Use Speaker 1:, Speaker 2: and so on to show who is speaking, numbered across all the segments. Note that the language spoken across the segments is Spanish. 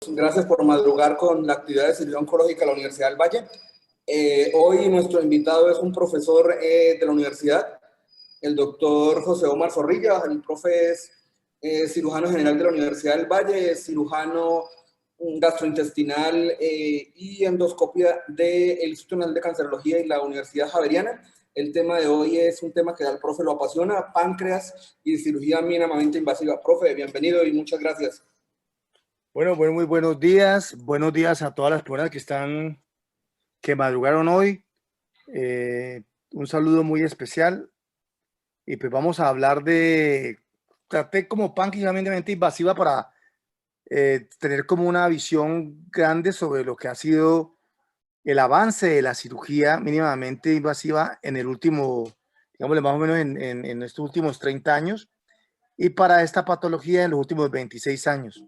Speaker 1: Gracias por madrugar con la actividad de cirugía oncológica de la Universidad del Valle. Hoy nuestro invitado es un profesor de la universidad, el doctor José Omar Zorrilla. El profe es cirujano general de la Universidad del Valle, es cirujano gastrointestinal y endoscopia del Instituto Nacional de Cancerología y la Universidad Javeriana. El tema de hoy es un tema que al profe lo apasiona, páncreas y cirugía mínimamente invasiva. Profe, bienvenido y muchas gracias.
Speaker 2: Bueno, muy buenos días. Buenos días a todas las personas que madrugaron hoy. Un saludo muy especial. Y pues vamos a hablar traté como páncreas mínimamente invasiva para tener como una visión grande sobre lo que ha sido el avance de la cirugía mínimamente invasiva en el último, digámosle más o menos en estos últimos 30 años y para esta patología en los últimos 26 años.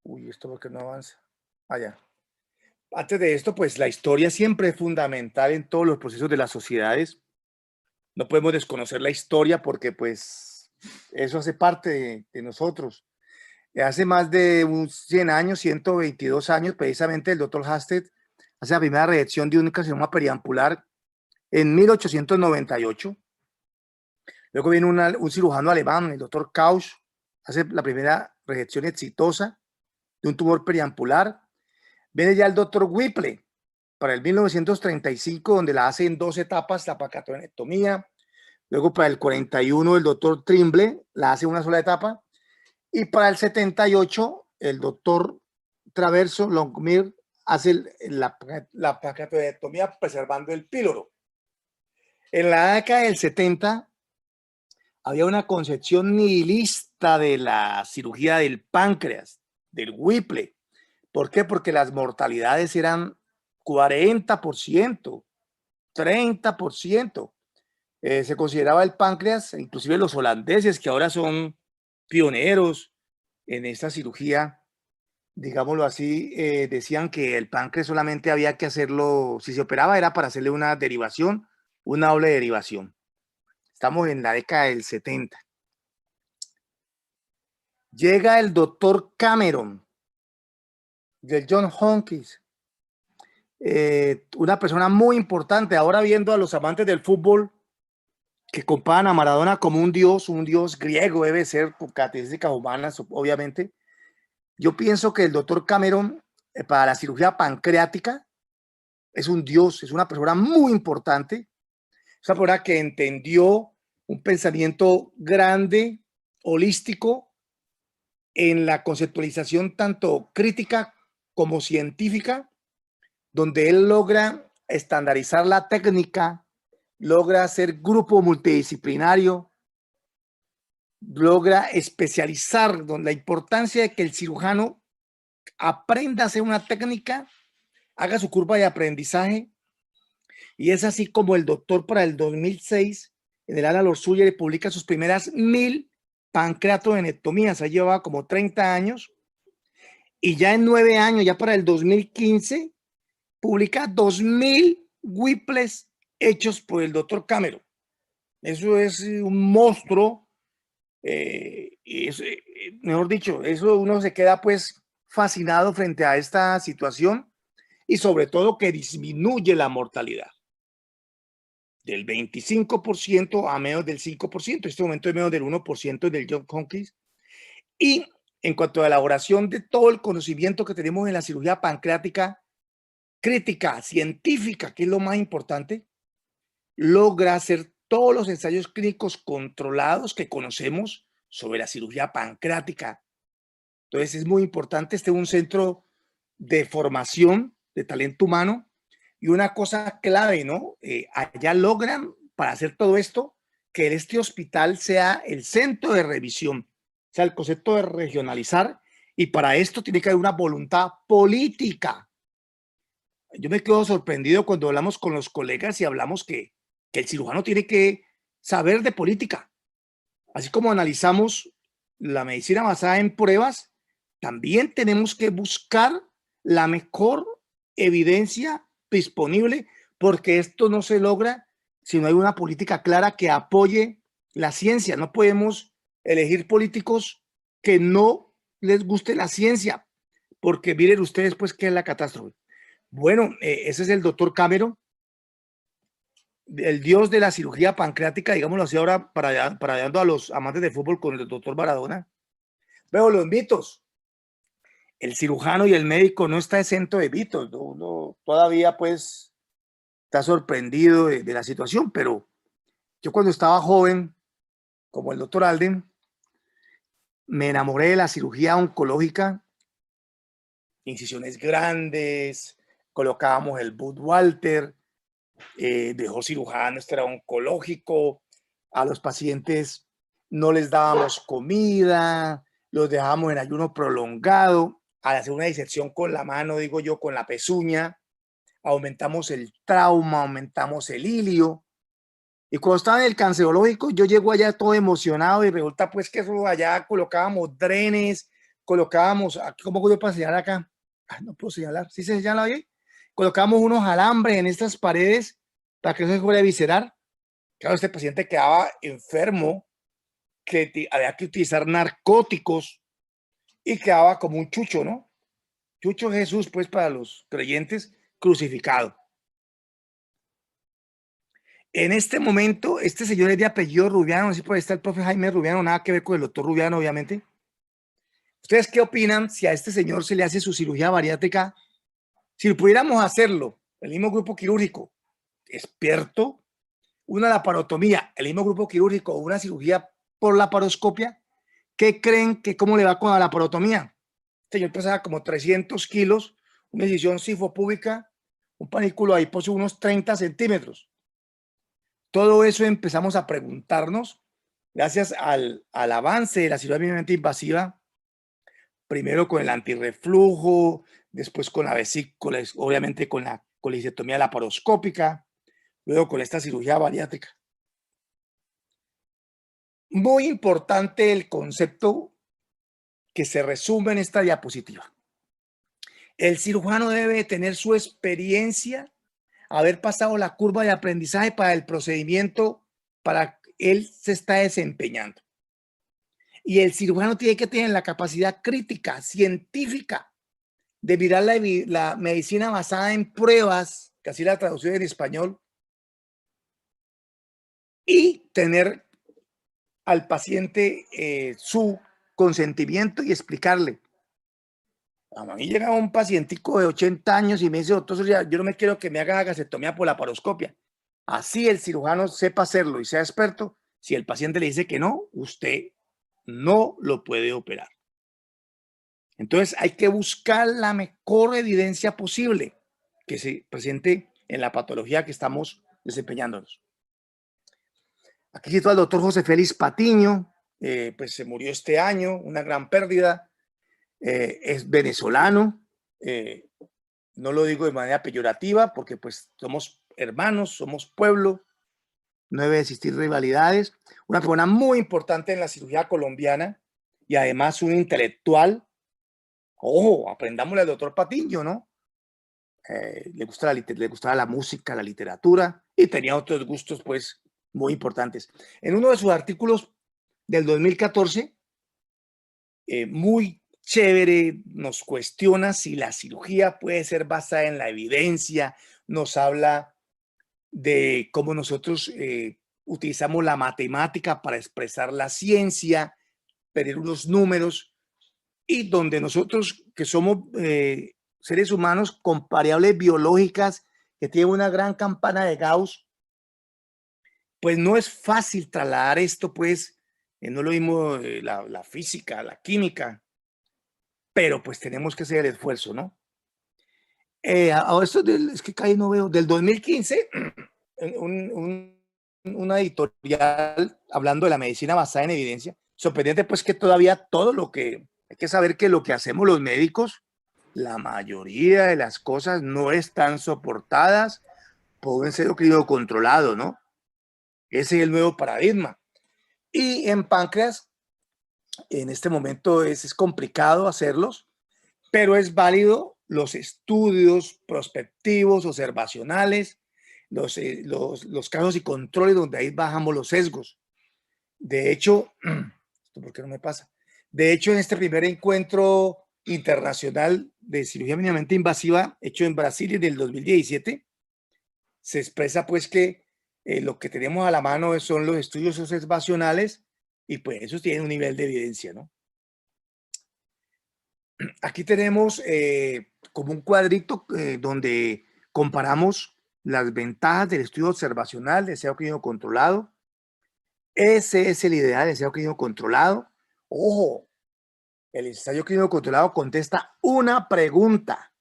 Speaker 2: Uy, esto porque no avanza. Allá. Antes de esto, pues la historia siempre es fundamental en todos los procesos de las sociedades. No podemos desconocer la historia porque pues eso hace parte de nosotros. Hace más de 100 años, 122 años, precisamente el doctor Hasted hace la primera reacción de un carcinoma periampular en 1898. Luego viene un cirujano alemán, el doctor Kausch, hace la primera reacción exitosa de un tumor periampular. Viene ya el doctor Whipple para el 1935, donde la hace en 2 etapas, la pancreatonectomía. Luego para el 41, el doctor Trimble la hace en una sola etapa. Y para el 78, el doctor Traverso Longmire hace la pancreatonectomía preservando el píloro. En la década del 70 había una concepción nihilista de la cirugía del páncreas, del Whipple. ¿Por qué? Porque las mortalidades eran 40%, 30%. Se consideraba el páncreas, inclusive los holandeses, que ahora son pioneros en esta cirugía, digámoslo así, decían que el páncreas solamente había que hacerlo, si se operaba era para hacerle una derivación, una doble derivación. Estamos en la década del 70. Llega el doctor Cameron, del John Hopkins, una persona muy importante. Ahora viendo a los amantes del fútbol que comparan a Maradona como un dios griego, debe ser por características humanas, obviamente. Yo pienso que el doctor Cameron para la cirugía pancreática es un dios, es una persona muy importante, es una persona que entendió un pensamiento grande, holístico, en la conceptualización tanto crítica como científica, donde él logra estandarizar la técnica, logra hacer grupo multidisciplinario, logra especializar, la importancia de que el cirujano aprenda a hacer una técnica, haga su curva de aprendizaje, y es así como el doctor para el 2006, en el Ala Lorsuyer, publica sus primeras 1000 pancreatonectomías. Ha llevado como 30 años, y ya en 9 años, ya para el 2015, publica 2000 Whipples hechos por el doctor Cameron. Eso es un monstruo. Mejor dicho, eso uno se queda pues fascinado frente a esta situación, y sobre todo que disminuye la mortalidad del 25% a menos del 5%. En este momento es menos del 1% del John Hopkins. Y en cuanto a la elaboración de todo el conocimiento que tenemos en la cirugía pancreática crítica, científica, que es lo más importante, logra hacer todos los ensayos clínicos controlados que conocemos sobre la cirugía pancreática. Entonces es muy importante, un centro de formación de talento humano. Y una cosa clave, ¿no? Allá logran, para hacer todo esto, que este hospital sea el centro de revisión, o sea, el concepto de regionalizar, y para esto tiene que haber una voluntad política. Yo me quedo sorprendido cuando hablamos con los colegas y hablamos que el cirujano tiene que saber de política. Así como analizamos la medicina basada en pruebas, también tenemos que buscar la mejor evidencia disponible, porque esto no se logra si no hay una política clara que apoye la ciencia. No podemos elegir políticos que no les guste la ciencia, porque miren ustedes pues qué es la catástrofe. Bueno, ese es el doctor Cameron, el dios de la cirugía pancreática, digámoslo así ahora, parodiando a los amantes de fútbol con el doctor Maradona. Veo los mitos. El cirujano y el médico no está exento de mitos, no, todavía pues está sorprendido de la situación, pero yo cuando estaba joven, como el doctor Alden, me enamoré de la cirugía oncológica, incisiones grandes, colocábamos el Budwalter, mejor cirujano, este era oncológico, a los pacientes no les dábamos comida, los dejábamos en ayuno prolongado, al hacer una disección con la mano, digo yo, con la pezuña, aumentamos el trauma, aumentamos el ilio. Y cuando estaba en el cancerológico, yo llego allá todo emocionado y resulta pues que eso allá colocábamos drenes, colocábamos, ¿cómo puedo para señalar acá? No puedo señalar, ¿sí se señala bien? Colocábamos unos alambres en estas paredes para que no se fuera a viscerar. Claro, este paciente quedaba enfermo, que había que utilizar narcóticos y quedaba como un chucho, ¿no? Chucho Jesús, pues para los creyentes, crucificado. En este momento, este señor es de apellido Rubiano, así por ahí está el profe Jaime Rubiano, nada que ver con el doctor Rubiano, obviamente. ¿Ustedes qué opinan si a este señor se le hace su cirugía bariátrica? Si pudiéramos hacerlo, el mismo grupo quirúrgico, experto, una laparotomía, el mismo grupo quirúrgico, una cirugía por laparoscopia, ¿qué creen que cómo le va con la laparotomía? Este señor pesaba como 300 kilos, una incisión sifopúbica, un panículo adiposo unos 30 centímetros. Todo eso empezamos a preguntarnos gracias al avance de la cirugía mínimamente invasiva, primero con el antirreflujo, después con la vesícula, obviamente con la colisectomía laparoscópica, luego con esta cirugía bariátrica. Muy importante el concepto que se resume en esta diapositiva. El cirujano debe tener su experiencia, haber pasado la curva de aprendizaje para el procedimiento para él se está desempeñando. Y el cirujano tiene que tener la capacidad crítica, científica, de mirar la medicina basada en pruebas, que así la traducción en español, y tener al paciente su consentimiento y explicarle. A mí llega un pacientico de 80 años y me dice, doctor, yo no me quiero que me haga gastrectomía por laparoscopia. Así el cirujano sepa hacerlo y sea experto, si el paciente le dice que no, usted no lo puede operar. Entonces hay que buscar la mejor evidencia posible que se presente en la patología que estamos desempeñándonos. Aquí cito al doctor José Félix Patiño, pues se murió este año, una gran pérdida, es venezolano, no lo digo de manera peyorativa porque pues somos hermanos, somos pueblo, no debe existir rivalidades, una persona muy importante en la cirugía colombiana y además un intelectual. Ojo, aprendámosle al doctor Patiño, ¿no? Le gustaba la música, la literatura y tenía otros gustos pues muy importantes. En uno de sus artículos del 2014, muy chévere, nos cuestiona si la cirugía puede ser basada en la evidencia, nos habla de cómo nosotros utilizamos la matemática para expresar la ciencia, pedir unos números, y donde nosotros que somos seres humanos con variables biológicas que tienen una gran campana de Gauss, pues no es fácil trasladar esto, pues no es lo mismo la física, la química, pero pues tenemos que hacer el esfuerzo, ¿no? Ahora esto es que casi no veo, del 2015, una editorial hablando de la medicina basada en evidencia, sorprendente pues que todavía todo lo que, hay que saber que lo que hacemos los médicos, la mayoría de las cosas no están soportadas por un endocrino controlado, ¿no? Ese es el nuevo paradigma. Y en páncreas, en este momento es complicado hacerlos, pero es válido los estudios prospectivos, observacionales, los casos y controles donde ahí bajamos los sesgos. De hecho, ¿esto por qué no me pasa? De hecho, en este primer encuentro internacional de cirugía mínimamente invasiva hecho en Brasil en el 2017, se expresa pues que lo que tenemos a la mano son los estudios observacionales y pues eso tiene un nivel de evidencia, ¿no? Aquí tenemos como un cuadrito donde comparamos las ventajas del estudio observacional de ensayo clínico controlado. Ese es el ideal, el ensayo clínico controlado. Ojo, el ensayo clínico controlado contesta una pregunta.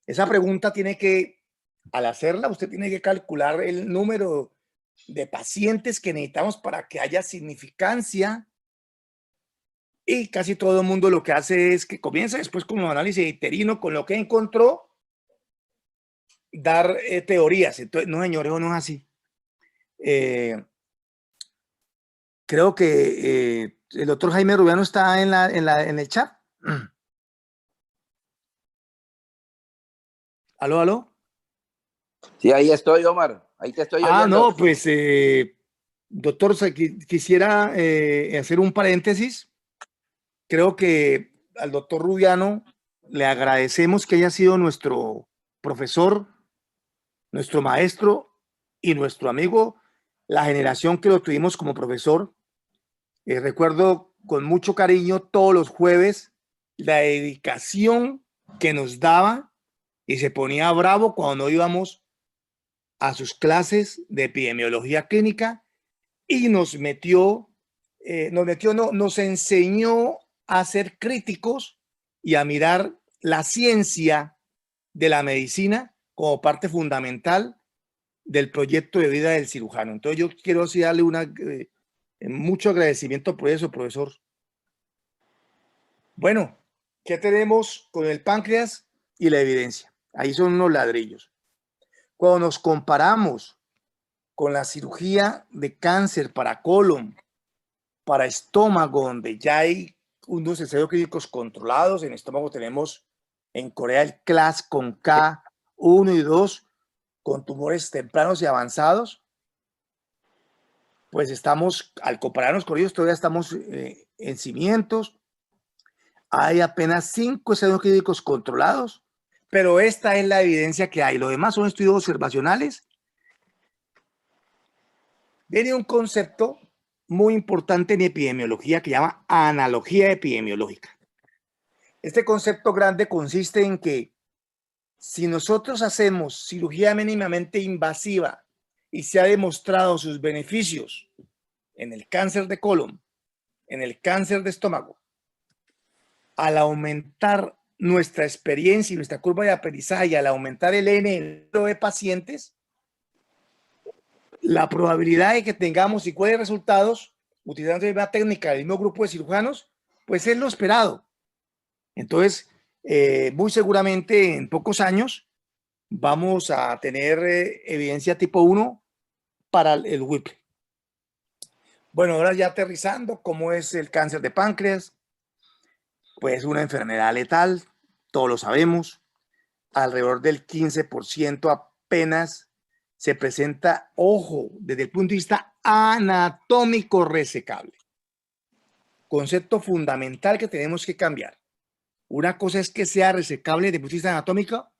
Speaker 2: Esa pregunta tiene que, al hacerla, usted tiene que calcular el número de pacientes que necesitamos para que haya significancia. Y casi todo el mundo lo que hace es que comienza después con un análisis iterino, con lo que encontró, dar teorías. Entonces, no, señores, no es así. Creo que el doctor Jaime Rubiano está en el chat. ¿Aló, aló?
Speaker 3: Sí, ahí estoy, Omar. Ahí te estoy oyendo.
Speaker 2: No, pues, doctor, quisiera hacer un paréntesis. Creo que al doctor Rubiano le agradecemos que haya sido nuestro profesor, nuestro maestro y nuestro amigo, la generación que lo tuvimos como profesor. Recuerdo con mucho cariño todos los jueves la dedicación que nos daba y se ponía bravo cuando íbamos a sus clases de epidemiología clínica y nos enseñó a ser críticos y a mirar la ciencia de la medicina como parte fundamental del proyecto de vida del cirujano. Entonces yo quiero así darle mucho agradecimiento por eso, profesor. Bueno, ¿qué tenemos con el páncreas y la evidencia? Ahí son unos ladrillos. Cuando nos comparamos con la cirugía de cáncer para colon, para estómago, donde ya hay unos ensayos clínicos controlados, en estómago tenemos en Corea el CLAS con K1 y 2, con tumores tempranos y avanzados, pues estamos, al compararnos con ellos, todavía estamos en cimientos. Hay apenas 5 ensayos clínicos controlados, pero esta es la evidencia que hay. Lo demás son estudios observacionales. Viene un concepto muy importante en epidemiología que llama analogía epidemiológica. Este concepto grande consiste en que si nosotros hacemos cirugía mínimamente invasiva y se ha demostrado sus beneficios en el cáncer de colon, en el cáncer de estómago, al aumentar nuestra experiencia y nuestra curva de aprendizaje, al aumentar el N de pacientes, la probabilidad de que tengamos iguales resultados utilizando la misma técnica del mismo grupo de cirujanos, pues es lo esperado. Entonces, muy seguramente en pocos años vamos a tener evidencia tipo 1 para el Whipple. Bueno, ahora ya aterrizando, ¿cómo es el cáncer de páncreas? Pues una enfermedad letal, todos lo sabemos. Alrededor del 15% apenas se presenta, ojo, desde el punto de vista anatómico resecable. Concepto fundamental que tenemos que cambiar. Una cosa es que sea resecable desde el punto de vista anatómico,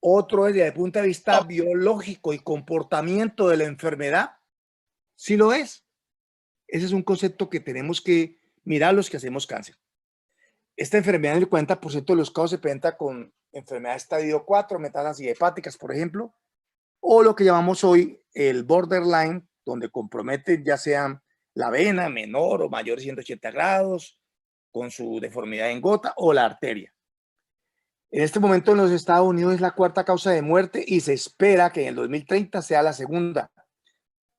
Speaker 2: otro es desde el punto de vista biológico y comportamiento de la enfermedad. Sí lo es. Ese es un concepto que tenemos que mirar los que hacemos cáncer. Esta enfermedad en el 40% de los casos se presenta con enfermedad estadio 4, metástasis hepáticas, por ejemplo, o lo que llamamos hoy el borderline, donde comprometen ya sea la vena menor o mayor de 180 grados, con su deformidad en gota, o la arteria. En este momento en los Estados Unidos es la cuarta causa de muerte y se espera que en el 2030 sea la segunda.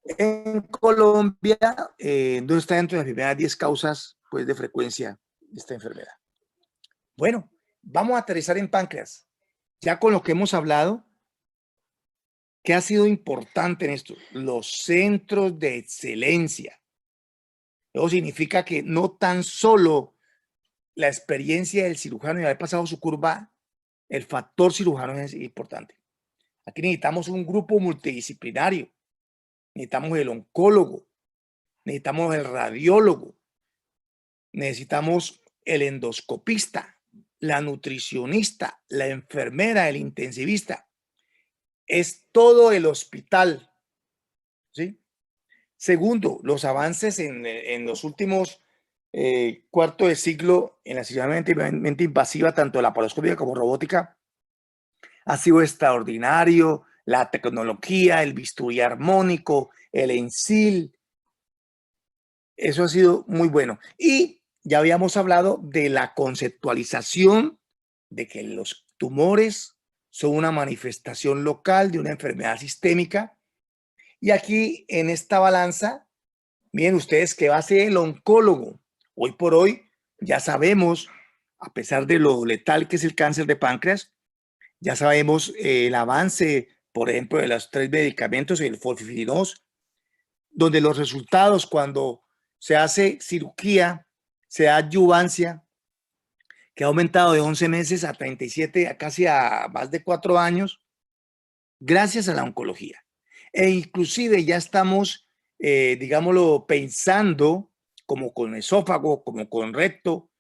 Speaker 2: En Colombia no está dentro de las primeras 10 causas pues, de frecuencia de esta enfermedad. Bueno, vamos a aterrizar en páncreas. Ya con lo que hemos hablado, ¿qué ha sido importante en esto? Los centros de excelencia. Eso significa que no tan solo la experiencia del cirujano y haber pasado su curva, el factor cirujano es importante. Aquí necesitamos un grupo multidisciplinario. Necesitamos el oncólogo, necesitamos el radiólogo, necesitamos el endoscopista, la nutricionista, la enfermera, el intensivista. Es todo el hospital, ¿sí? Segundo, los avances en los últimos cuarto de siglo en la cirugía mínimamente invasiva, tanto laparoscópica como robótica, ha sido extraordinario. La tecnología, el bisturí armónico, el ENSIL, eso ha sido muy bueno. Y ya habíamos hablado de la conceptualización de que los tumores son una manifestación local de una enfermedad sistémica. Y aquí en esta balanza, miren ustedes que va a ser el oncólogo. Hoy por hoy ya sabemos, a pesar de lo letal que es el cáncer de páncreas, ya sabemos el avance, por ejemplo, de los 3 medicamentos, el folfirinos, donde los resultados cuando se hace cirugía, se da adyuvancia, que ha aumentado de 11 meses a 37, a casi a más de 4 años, gracias a la oncología. E inclusive ya estamos, digámoslo, pensando como con esófago, como con recto,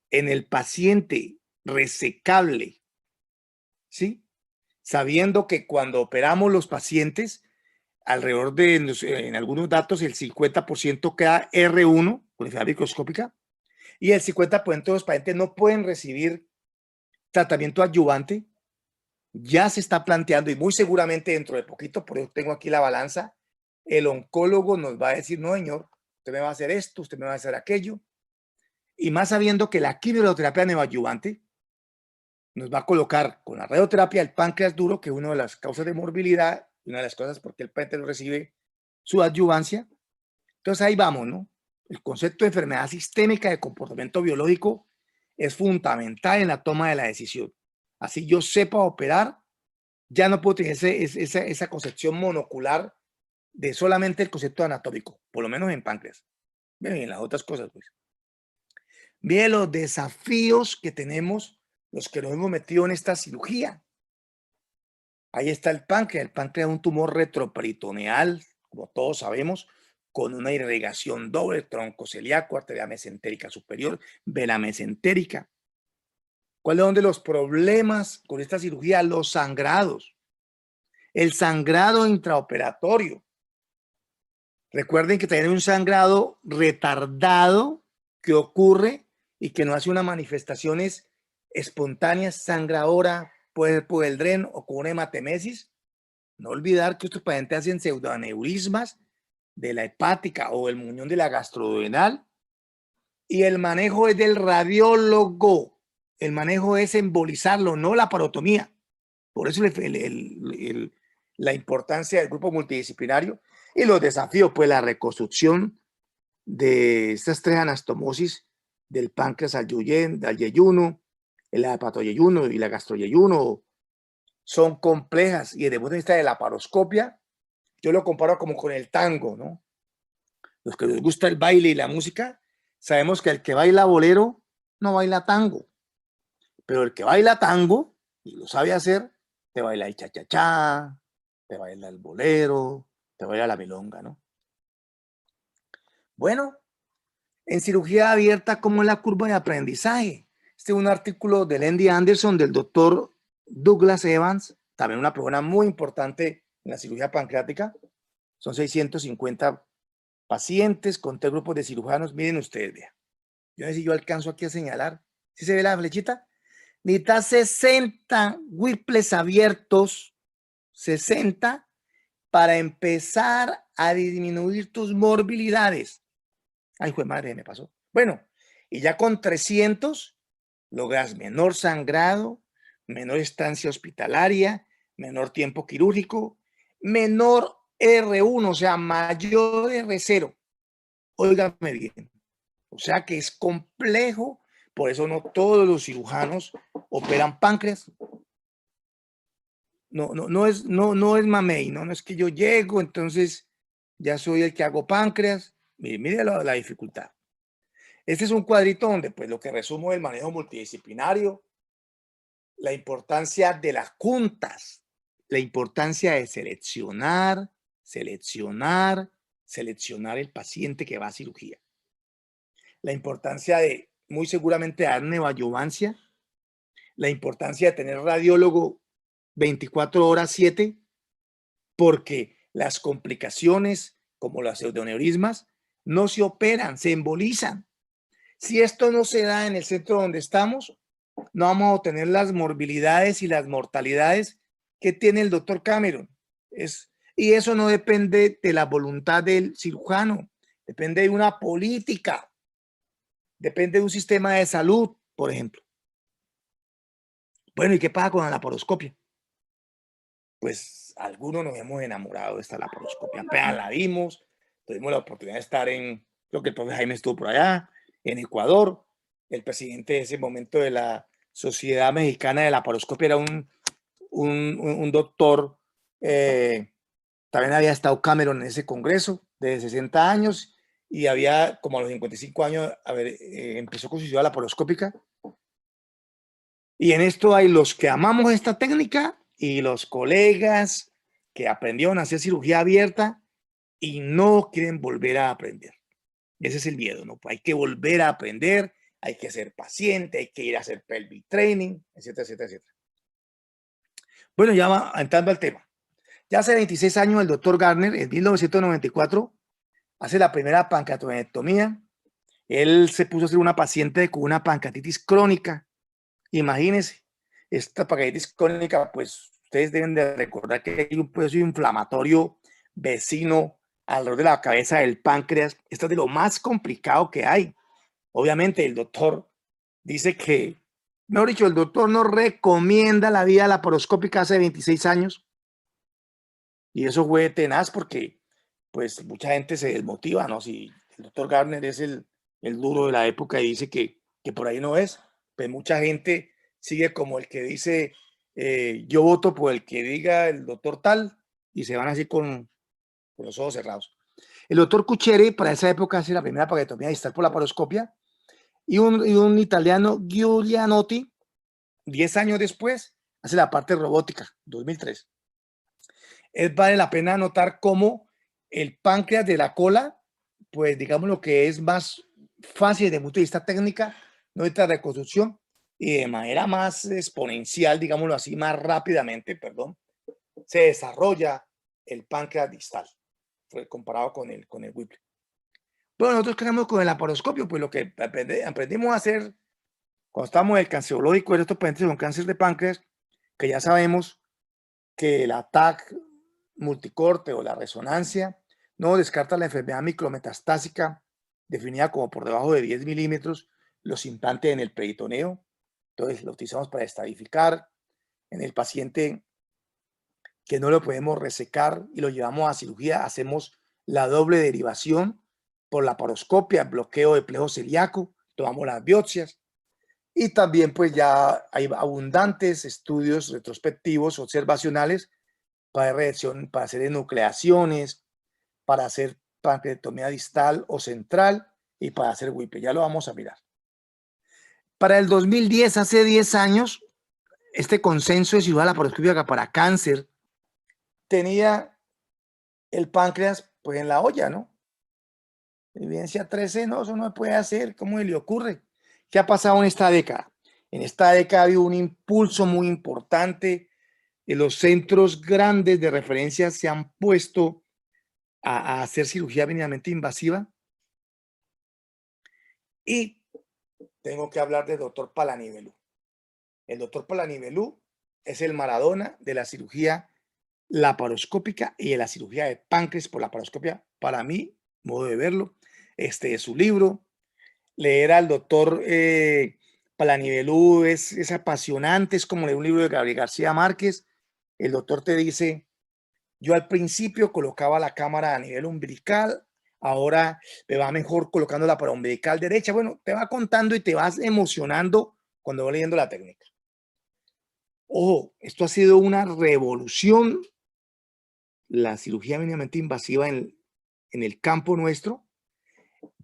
Speaker 2: en el paciente resecable, ¿sí? Sabiendo que cuando operamos los pacientes, alrededor de, en algunos datos, el 50% queda R1, con enfermedad microscópica, y el 50% de los pacientes no pueden recibir tratamiento adyuvante. Ya se está planteando y muy seguramente dentro de poquito, por eso tengo aquí la balanza, el oncólogo nos va a decir, no señor, usted me va a hacer esto, usted me va a hacer aquello, y más sabiendo que la quimioterapia neoadyuvante nos va a colocar con la radioterapia el páncreas duro, que es una de las causas de morbilidad, una de las cosas porque el paciente no recibe su adyuvancia. Entonces ahí vamos, ¿no? El concepto de enfermedad sistémica de comportamiento biológico es fundamental en la toma de la decisión. Así yo sepa operar, ya no puedo tener esa concepción monocular de solamente el concepto anatómico, por lo menos en páncreas. Bien, y en las otras cosas, pues. Miren los desafíos que tenemos los que nos hemos metido en esta cirugía. Ahí está el páncreas. El páncreas es un tumor retroperitoneal, como todos sabemos, con una irrigación doble, tronco celíaco, arteria mesentérica superior, vena mesentérica. ¿Cuáles son de los problemas con esta cirugía? Los sangrados. El sangrado intraoperatorio. Recuerden que tiene un sangrado retardado que ocurre y que no hace unas manifestaciones espontáneas, sangra ahora, puede ser por el dren o con una hematemesis. No olvidar que estos pacientes hacen pseudoaneurismas de la hepática o el muñón de la gastroduodenal, y el manejo es del radiólogo. El manejo es embolizarlo, no la parotomía. Por eso la importancia del grupo multidisciplinario y los desafíos, pues la reconstrucción de estas 3 anastomosis del páncreas al yeyuno, el hepatoyeyuno y la gastroyeyuno son complejas, y desde el punto de vista de la laparoscopia, yo lo comparo como con el tango, ¿no? Los que les gusta el baile y la música, sabemos que el que baila bolero no baila tango, pero el que baila tango y lo sabe hacer, te baila el cha-cha-cha, te baila el bolero, te baila la milonga, ¿no? Bueno, en cirugía abierta, ¿cómo es la curva de aprendizaje? Este es un artículo de Lendy Anderson, del doctor Douglas Evans, también una persona muy importante en la cirugía pancreática. Son 650 pacientes con 3 grupos de cirujanos. Miren ustedes, vean. Yo no sé si yo alcanzo aquí a señalar. ¿Sí se ve la flechita? Necesita 60 whipples abiertos, 60, para empezar a disminuir tus morbilidades. Ay, jue madre, me pasó. Bueno, y ya con 300 logras menor sangrado, menor estancia hospitalaria, menor tiempo quirúrgico, menor R1, o sea, mayor R0. Óigame bien. O sea que es complejo, por eso no todos los cirujanos operan páncreas. No es mamey, no es que yo llego, entonces ya soy el que hago páncreas. Mire la dificultad. Este es un cuadrito donde pues lo que resumo es el manejo multidisciplinario, la importancia de las juntas, la importancia de seleccionar el paciente que va a cirugía. la importancia de, muy seguramente, dar neoadyuvancia, la importancia de tener radiólogo 24 horas 7, porque las complicaciones como las pseudoneurismas no se operan, se embolizan. Si esto no se da en el centro donde estamos, no vamos a obtener las morbilidades y las mortalidades que tiene el doctor Cameron. Y eso no depende de la voluntad del cirujano, depende de una política, depende de un sistema de salud, por ejemplo. Bueno, ¿y qué pasa con la laparoscopia? Pues algunos nos hemos enamorado de esta laparoscopia. Apenas la vimos, tuvimos la oportunidad de estar creo que el profe Jaime estuvo por allá, en Ecuador. El presidente de ese momento de la Sociedad Mexicana de Laparoscopia era un doctor, también había estado Cameron en ese congreso de 60 años y había como a los 55 años empezó con su ciudad laparoscópica. Y en esto hay los que amamos esta técnica y los colegas que aprendieron a hacer cirugía abierta y no quieren volver a aprender. Ese es el miedo, ¿no? Hay que volver a aprender, hay que ser paciente, hay que ir a hacer pelvic training, etcétera, etcétera, etcétera. Bueno, ya va entrando al tema. Ya hace 26 años el doctor Garner, en 1994, hace la primera pancreatonectomía. Él se puso a ser una paciente con una pancreatitis crónica. Imagínense, esta pancreatitis crónica, pues ustedes deben de recordar que hay un proceso inflamatorio vecino alrededor de la cabeza del páncreas. Esto es de lo más complicado que hay. Obviamente el doctor dice que, mejor dicho, el doctor no recomienda la vía laparoscópica hace 26 años. Y eso fue tenaz porque pues mucha gente se desmotiva, ¿no? Si el doctor Garner es el duro de la época y dice que por ahí no es, pues mucha gente sigue como el que dice, yo voto por el que diga el doctor tal, y se van así con los ojos cerrados. El doctor Cuccieri para esa época hace la primera pancreatomía distal por laparoscopia y un italiano, Giulianotti, 10 años después, hace la parte robótica, 2003. Vale la pena notar cómo el páncreas de la cola, pues digamos lo que es más fácil desde el punto de vista técnica, no necesita reconstrucción y de manera más exponencial, digámoslo así, más rápidamente, perdón, se desarrolla el páncreas distal, comparado con el Whipple. Bueno, nosotros quedamos con el laparoscopio, pues lo que aprendimos a hacer cuando estábamos en el cancerológico de estos pacientes con cáncer de páncreas, que ya sabemos que el ATAC multicorte o la resonancia no descarta la enfermedad micrometastásica definida como por debajo de 10 milímetros, los implantes en el peritoneo. Entonces lo utilizamos para estadificar. En el paciente que no lo podemos resecar y lo llevamos a cirugía, hacemos la doble derivación por laparoscopia, bloqueo de plejo celíaco, tomamos las biopsias. Y también pues ya hay abundantes estudios retrospectivos, observacionales, para hacer enucleaciones, para hacer pancreatomía distal o central y para hacer Whipple. Ya lo vamos a mirar. Para el 2010, hace 10 años, este consenso de cirugía laparoscópica para cáncer tenía el páncreas pues en la olla, ¿no? Evidencia 13, no, eso no se puede hacer. ¿Cómo le ocurre? ¿Qué ha pasado en esta década? En esta década ha habido un impulso muy importante. Los centros grandes de referencia se han puesto a hacer cirugía mínimamente invasiva. Y tengo que hablar del doctor Palanivelú. El doctor Palanivelú es el Maradona de la cirugía laparoscópica y de la cirugía de páncreas por laparoscopia. Para mí, modo de verlo, este es su libro. Leer al doctor Palanivelú es apasionante, es como leer un libro de Gabriel García Márquez. El doctor te dice, yo al principio colocaba la cámara a nivel umbilical, ahora me va mejor colocándola para umbilical derecha. Bueno, te va contando y te vas emocionando cuando vas leyendo la técnica. Ojo, esto ha sido una revolución, la cirugía mínimamente invasiva en el campo nuestro,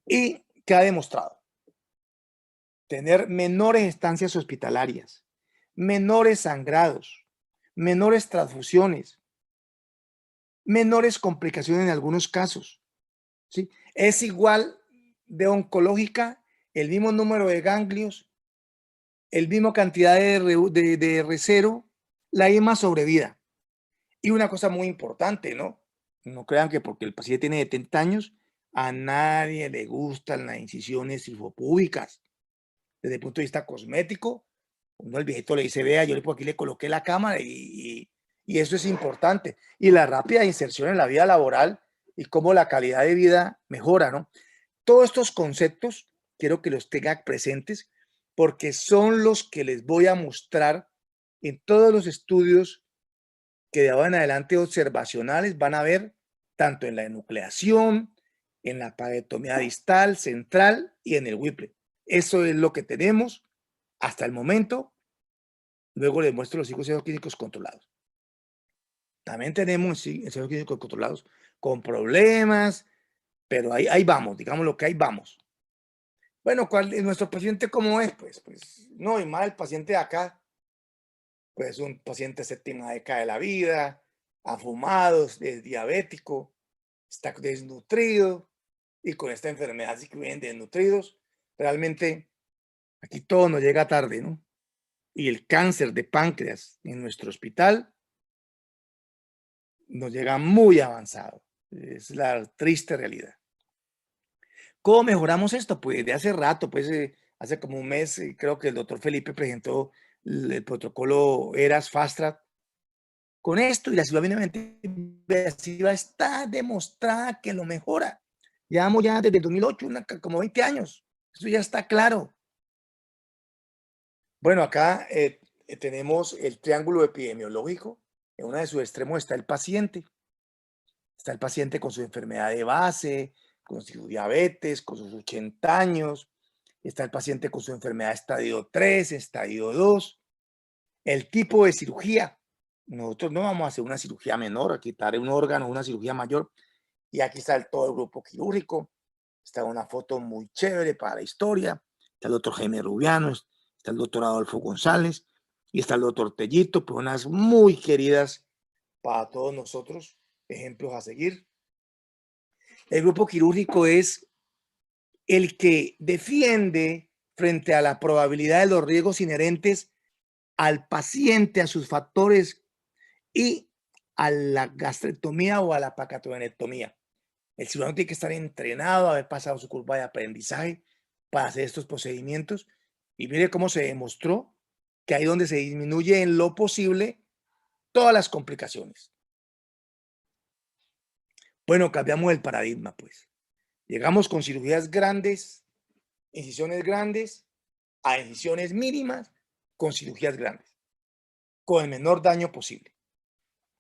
Speaker 2: y que ha demostrado tener menores estancias hospitalarias, menores sangrados, menores transfusiones, menores complicaciones en algunos casos, ¿sí? Es igual de oncológica el mismo número de ganglios, el mismo cantidad de R0, la misma sobrevida. Y una cosa muy importante, ¿no? No crean que porque el paciente tiene 70 años, a nadie le gustan las incisiones hifopúbicas. Desde el punto de vista cosmético, uno al viejito le dice, vea, yo aquí le coloqué la cámara y eso es importante. Y la rápida inserción en la vida laboral y cómo la calidad de vida mejora, ¿no? Todos estos conceptos quiero que los tengan presentes porque son los que les voy a mostrar en todos los estudios que de ahora en adelante observacionales van a ver tanto en la enucleación, en la parectomía distal, central y en el Whipple. Eso es lo que tenemos hasta el momento. Luego les muestro los ensayos clínicos controlados. También tenemos ensayos clínicos controlados con problemas, pero ahí vamos, digamos lo que ahí vamos. Bueno, ¿cuál es nuestro paciente? ¿Cómo es? Pues no, y más el paciente de acá, pues un paciente séptima década de la vida, ha fumado, es diabético, está desnutrido y con esta enfermedad así que vienen desnutridos. Realmente aquí todo nos llega tarde, ¿no? Y el cáncer de páncreas en nuestro hospital nos llega muy avanzado. Es la triste realidad. ¿Cómo mejoramos esto? Pues de hace rato, pues hace como un mes, creo que el doctor Felipe presentó el protocolo ERAS Fast Track. Con esto y la cirugía mínimamente invasiva está demostrada que lo mejora. Llevamos ya desde el 2008, como 20 años. Eso ya está claro. Bueno, acá tenemos el triángulo epidemiológico. En uno de sus extremos está el paciente. Está el paciente con su enfermedad de base, con su diabetes, con sus 80 años. Está el paciente con su enfermedad de estadio 3, estadio 2. El tipo de cirugía. Nosotros no vamos a hacer una cirugía menor, a quitar un órgano, una cirugía mayor. Y aquí está todo el grupo quirúrgico. Está una foto muy chévere para la historia. Está el doctor Jaime Rubiano, está el doctor Adolfo González y está el doctor Tellito, personas muy queridas para todos nosotros, ejemplos a seguir. El grupo quirúrgico es el que defiende frente a la probabilidad de los riesgos inherentes al paciente, a sus factores y a la gastrectomía o a la pancreatonectomía. El cirujano tiene que estar entrenado, haber pasado su curva de aprendizaje para hacer estos procedimientos. Y mire cómo se demostró que ahí donde se disminuye en lo posible todas las complicaciones. Bueno, cambiamos el paradigma, pues. Llegamos con cirugías grandes, incisiones grandes, a incisiones mínimas con cirugías grandes, con el menor daño posible.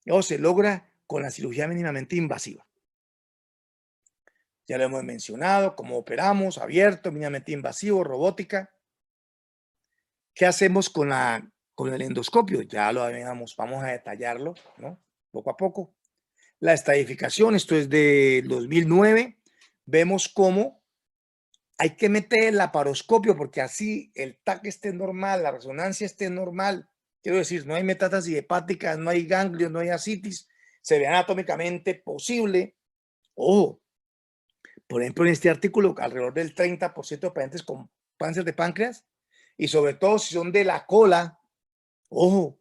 Speaker 2: Eso se logra con la cirugía mínimamente invasiva. Ya lo hemos mencionado, cómo operamos, abierto, mínimamente invasivo, robótica. ¿Qué hacemos con el endoscopio? Ya lo habíamos, vamos a detallarlo, ¿no? Poco a poco. La estadificación, esto es de 2009. Vemos cómo hay que meter el laparoscopio porque así el TAC esté normal, la resonancia esté normal. Quiero decir, no hay metástasis hepáticas, no hay ganglios, no hay ascitis. Se ve anatómicamente posible. Ojo, por ejemplo, en este artículo, alrededor del 30% de pacientes con cáncer de páncreas y sobre todo si son de la cola, ojo,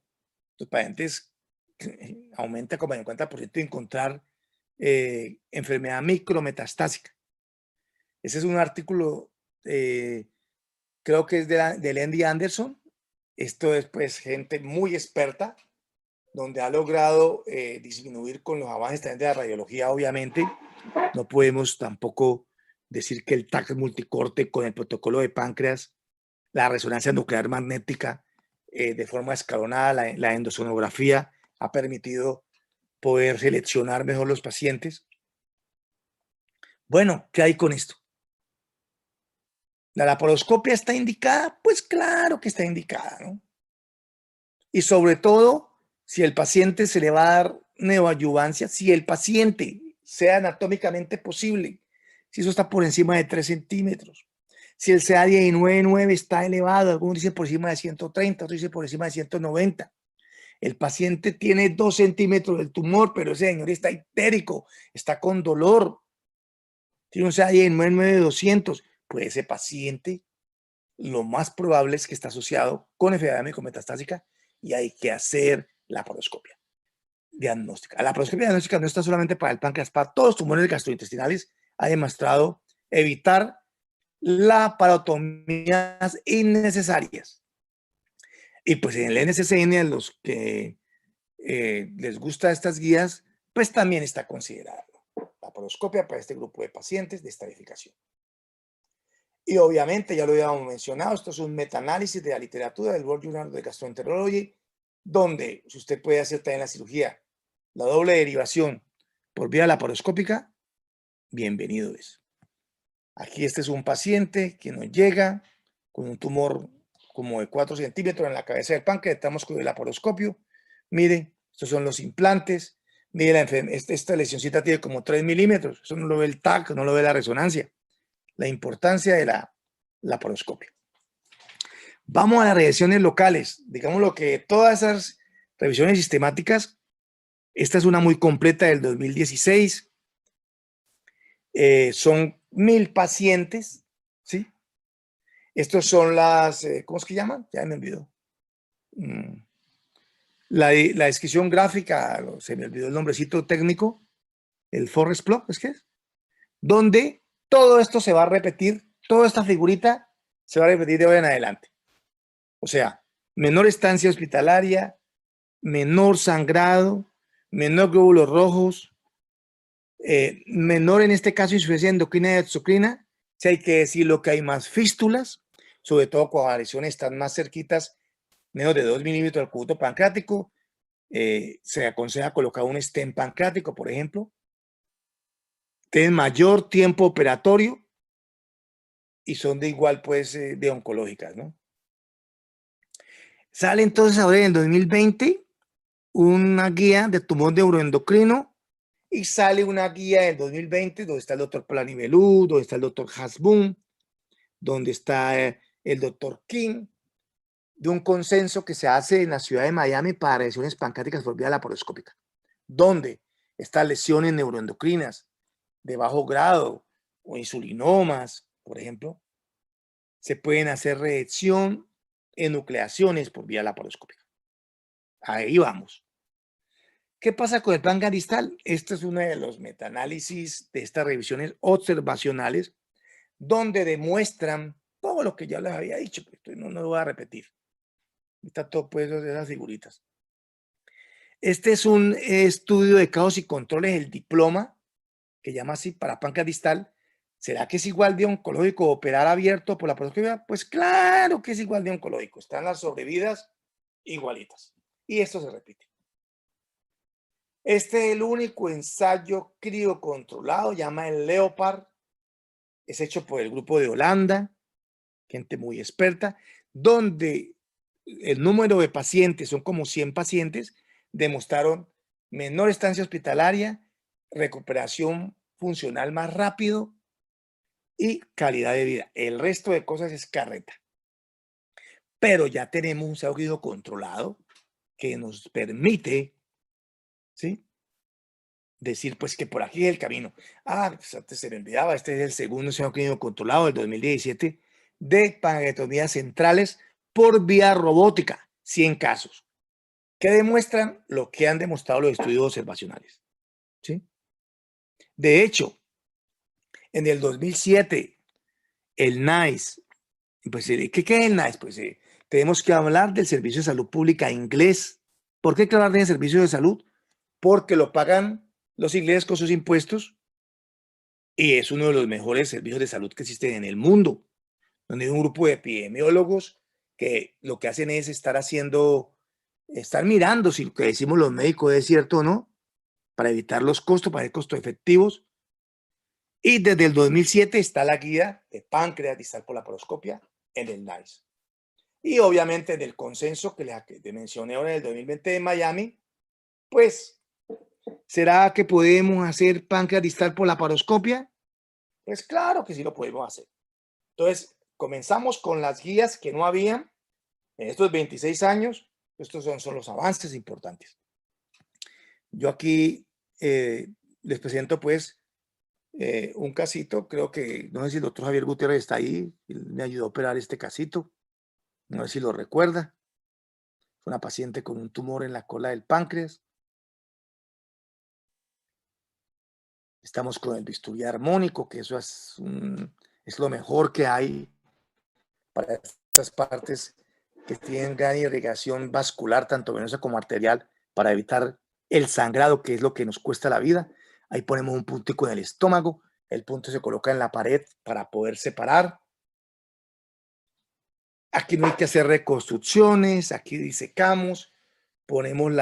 Speaker 2: los pacientes aumenta como el 50% de encontrar enfermedad micrometastásica. Ese es un artículo, creo que es de Andy Anderson. Esto es pues gente muy experta, donde ha logrado disminuir con los avances también de la radiología, obviamente. No podemos tampoco decir que el TAC multicorte con el protocolo de páncreas, la resonancia nuclear magnética de forma escalonada, la endosonografía ha permitido poder seleccionar mejor los pacientes. Bueno, ¿qué hay con esto? ¿La laparoscopia está indicada? Pues claro que está indicada, ¿no? Y sobre todo, si el paciente se le va a dar neoadyuvancia, si el paciente sea anatómicamente posible, si eso está por encima de 3 centímetros, si el CA19,9 está elevado, algunos dicen por encima de 130, otros dicen por encima de 190. El paciente tiene 2 centímetros del tumor, pero ese señor está histérico, está con dolor, tiene un CA19,9 de 200, pues ese paciente lo más probable es que está asociado con enfermedad metastásica y hay que hacer la laparoscopia diagnóstica. La laparoscopia diagnóstica no está solamente para el páncreas, para todos los tumores gastrointestinales. Ha demostrado evitar laparotomías innecesarias. Y pues en el NCCN, a los que les gusta estas guías, pues también está considerada la laparoscopia para este grupo de pacientes de estadificación. Y obviamente, ya lo habíamos mencionado, esto es un metaanálisis de la literatura del World Journal of Gastroenterology, donde si usted puede hacer también la cirugía, la doble derivación por vía laparoscópica, bienvenido es. Aquí este es un paciente que nos llega con un tumor como de 4 centímetros en la cabeza del páncreas, estamos con el laparoscopio. Miren, estos son los implantes. Miren, esta lesioncita tiene como 3 milímetros. Eso no lo ve el TAC, no lo ve la resonancia. La importancia de la laparoscopia. Vamos a las revisiones locales. Digamos lo que todas esas revisiones sistemáticas, esta es una muy completa del 2016. Son 1000 pacientes, ¿sí? Estos son las, ¿cómo es que llaman? Ya me olvidó. La descripción gráfica, se me olvidó el nombrecito técnico, el forest plot, ¿es que es? Donde todo esto se va a repetir, toda esta figurita se va a repetir de hoy en adelante. O sea, menor estancia hospitalaria, menor sangrado, menor glóbulos rojos, menor en este caso insuficiencia endocrina y exocrina. Si hay que decir lo que hay más fístulas, sobre todo cuando las lesiones están más cerquitas, menos de 2 milímetros del conducto pancreático, se aconseja colocar un stent pancreático, por ejemplo. Tienen mayor tiempo operatorio y son de igual, pues, de oncológicas, ¿no? Sale entonces ahora en el 2020 una guía de tumor neuroendocrino y sale una guía del 2020 donde está el doctor Planivelú, donde está el doctor Hasbun, donde está el doctor King, de un consenso que se hace en la ciudad de Miami para lesiones pancreáticas por vía laparoscópica, donde estas lesiones neuroendocrinas de bajo grado o insulinomas, por ejemplo, se pueden hacer reección en nucleaciones por vía laparoscópica. Ahí vamos. ¿Qué pasa con el páncreas distal? Este es uno de los metaanálisis de estas revisiones observacionales donde demuestran todo lo que ya les había dicho, pues no lo voy a repetir. Está todo pues de esas figuritas. Este es un estudio de casos y controles, el diploma, que llama así para páncreas distal. ¿Será que es igual de oncológico operar abierto por la laparoscopia? Pues claro que es igual de oncológico. Están las sobrevidas igualitas. Y esto se repite. Este es el único ensayo criocontrolado, llama el Leopard. Es hecho por el grupo de Holanda, gente muy experta, donde el número de pacientes, son como 100 pacientes, demostraron menor estancia hospitalaria, recuperación funcional más rápido y calidad de vida. El resto de cosas es carreta. Pero ya tenemos un ensayo controlado que nos permite, ¿sí?, decir pues que por aquí es el camino. Pues antes se me olvidaba, este es el segundo ensayo clínico controlado del 2017 de pancreatomías centrales por vía robótica, 100 casos, que demuestran lo que han demostrado los estudios observacionales, ¿sí? De hecho, en el 2007, el NICE, pues, ¿qué es el NICE? Pues tenemos que hablar del Servicio de Salud Pública inglés. ¿Por qué hay que hablar del Servicio de Salud? Porque lo pagan los ingleses con sus impuestos y es uno de los mejores servicios de salud que existen en el mundo, donde hay un grupo de epidemiólogos que lo que hacen es estar mirando si lo que decimos los médicos es cierto o no, para evitar los costos, para ser costo efectivos. Y desde el 2007 está la guía de páncreas distal por laparoscopia en el NICE. Y obviamente en el consenso que les mencioné ahora en el 2020 de Miami, pues, ¿será que podemos hacer páncreas distal por laparoscopia? Pues claro que sí lo podemos hacer. Entonces, comenzamos con las guías que no habían en estos 26 años. Estos son los avances importantes. Yo aquí les presento pues un casito, creo que, no sé si el doctor Javier Gutiérrez está ahí, él me ayudó a operar este casito, no sé si lo recuerda. Fue una paciente con un tumor en la cola del páncreas. Estamos con el bisturí armónico, que eso es lo mejor que hay para estas partes que tienen gran irrigación vascular, tanto venosa como arterial, para evitar el sangrado, que es lo que nos cuesta la vida. Ahí ponemos un puntico en el estómago, el punto se coloca en la pared para poder separar. Aquí no hay que hacer reconstrucciones, aquí disecamos, ponemos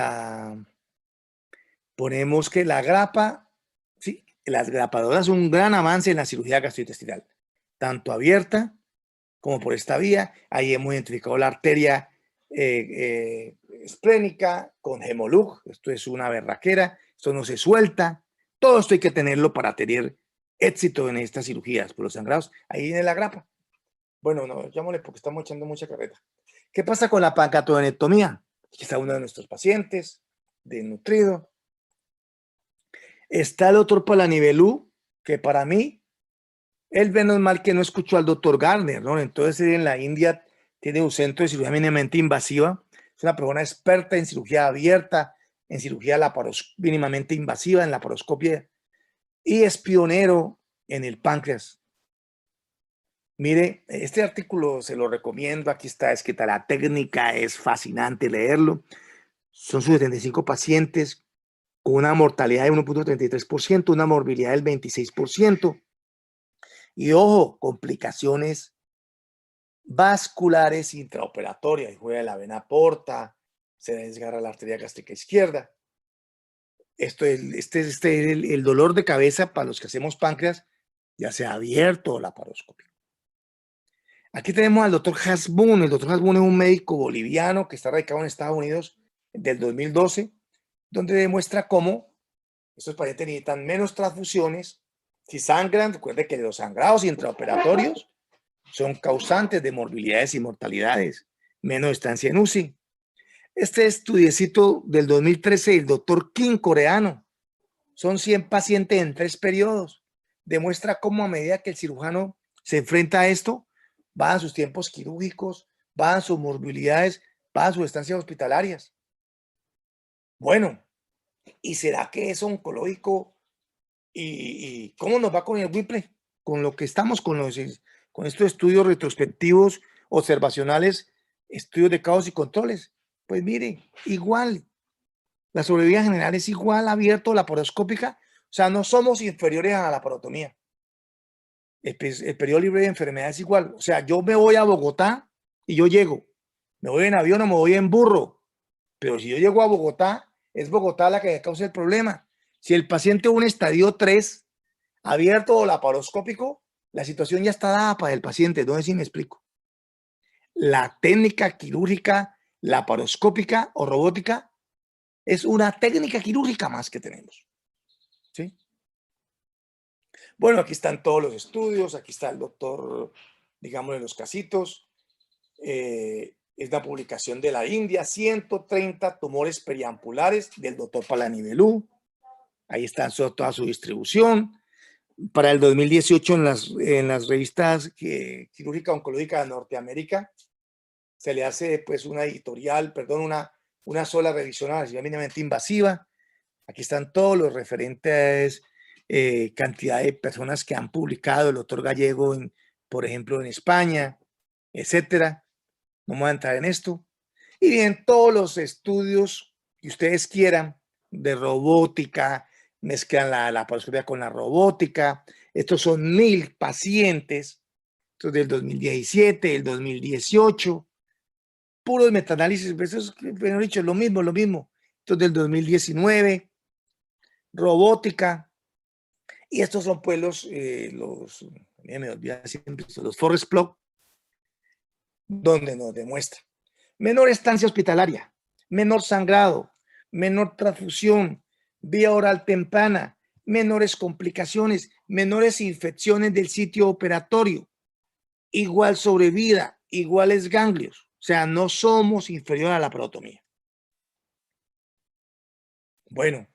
Speaker 2: que la grapa, ¿sí? Las grapadoras son un gran avance en la cirugía gastrointestinal, tanto abierta como por esta vía. Ahí hemos identificado la arteria esplénica con Hemolux. Esto es una berraquera, esto no se suelta. Todo esto hay que tenerlo para tener éxito en estas cirugías. Por los sangrados, ahí viene la grapa. Bueno, no, llámale porque estamos echando mucha carreta. ¿Qué pasa con la pancreatodenectomía? Aquí está uno de nuestros pacientes, desnutrido. Está el doctor Palanivelú, que para mí, él menos mal que no escuchó al doctor Garner, ¿no? Entonces en la India tiene un centro de cirugía mínimamente invasiva. Es una persona experta en cirugía abierta, en cirugía mínimamente invasiva, en laparoscopia, y es pionero en el páncreas. Mire, este artículo se lo recomiendo, aquí está escrita la técnica, es fascinante leerlo. Son sus 75 pacientes con una mortalidad de 1.33%, una morbilidad del 26%. Y ojo, complicaciones vasculares intraoperatorias, y juega la vena porta, se desgarra la arteria gástrica izquierda. Este es el dolor de cabeza para los que hacemos páncreas, ya sea abierto o laparoscópico. Aquí tenemos al doctor Hasbun. El doctor Hasbun es un médico boliviano que está radicado en Estados Unidos del 2012, donde demuestra cómo estos pacientes necesitan menos transfusiones. Si sangran, recuerde que los sangrados intraoperatorios son causantes de morbilidades y mortalidades, menos estancia en UCI. Este estudiecito del 2013 del doctor Kim, coreano, son 100 pacientes en 3 periodos. Demuestra cómo a medida que el cirujano se enfrenta a esto, bajan sus tiempos quirúrgicos, bajan sus morbilidades, bajan sus estancias hospitalarias. Bueno, ¿y será que es oncológico? ¿Y cómo nos va con el Whipple? Con lo que estamos con estos estudios retrospectivos, observacionales, estudios de casos y controles. Pues mire, igual, la sobrevida general es igual abierto laparoscópica, o sea, no somos inferiores a la laparotomía. El periodo libre de enfermedad es igual, o sea, yo me voy a Bogotá y yo llego, me voy en avión o me voy en burro, pero si yo llego a Bogotá, es Bogotá la que causa el problema. Si el paciente es un estadio 3, abierto o laparoscópico, la situación ya está dada para el paciente, no sé si me explico. La técnica quirúrgica laparoscópica o robótica es una técnica quirúrgica más que tenemos. ¿Sí? Bueno, aquí están todos los estudios, aquí está el doctor, digamos, de los casitos. Es la publicación de la India, 130 tumores periampulares del doctor Palanivelú. Ahí está toda su distribución. Para el 2018 en las revistas quirúrgica oncológica de Norteamérica se le hace pues una editorial, perdón, una sola revisión a la cirugía mínimamente invasiva. Aquí están todos los referentes, cantidad de personas que han publicado, el doctor Gallego, por ejemplo, en España, etcétera. No voy a entrar en esto. Y bien, todos los estudios que ustedes quieran de robótica, mezclan la laparoscopia con la robótica. Estos son 1000 pacientes, estos del 2017, el 2018, puros metaanálisis, eso es, mejor dicho, lo mismo. Estos del 2019, robótica, y estos son pues los Forest Plot, donde nos demuestra menor estancia hospitalaria, menor sangrado, menor transfusión, vía oral temprana, menores complicaciones, menores infecciones del sitio operatorio, igual sobrevida, iguales ganglios. O sea, no somos inferior a la laparotomía. Bueno,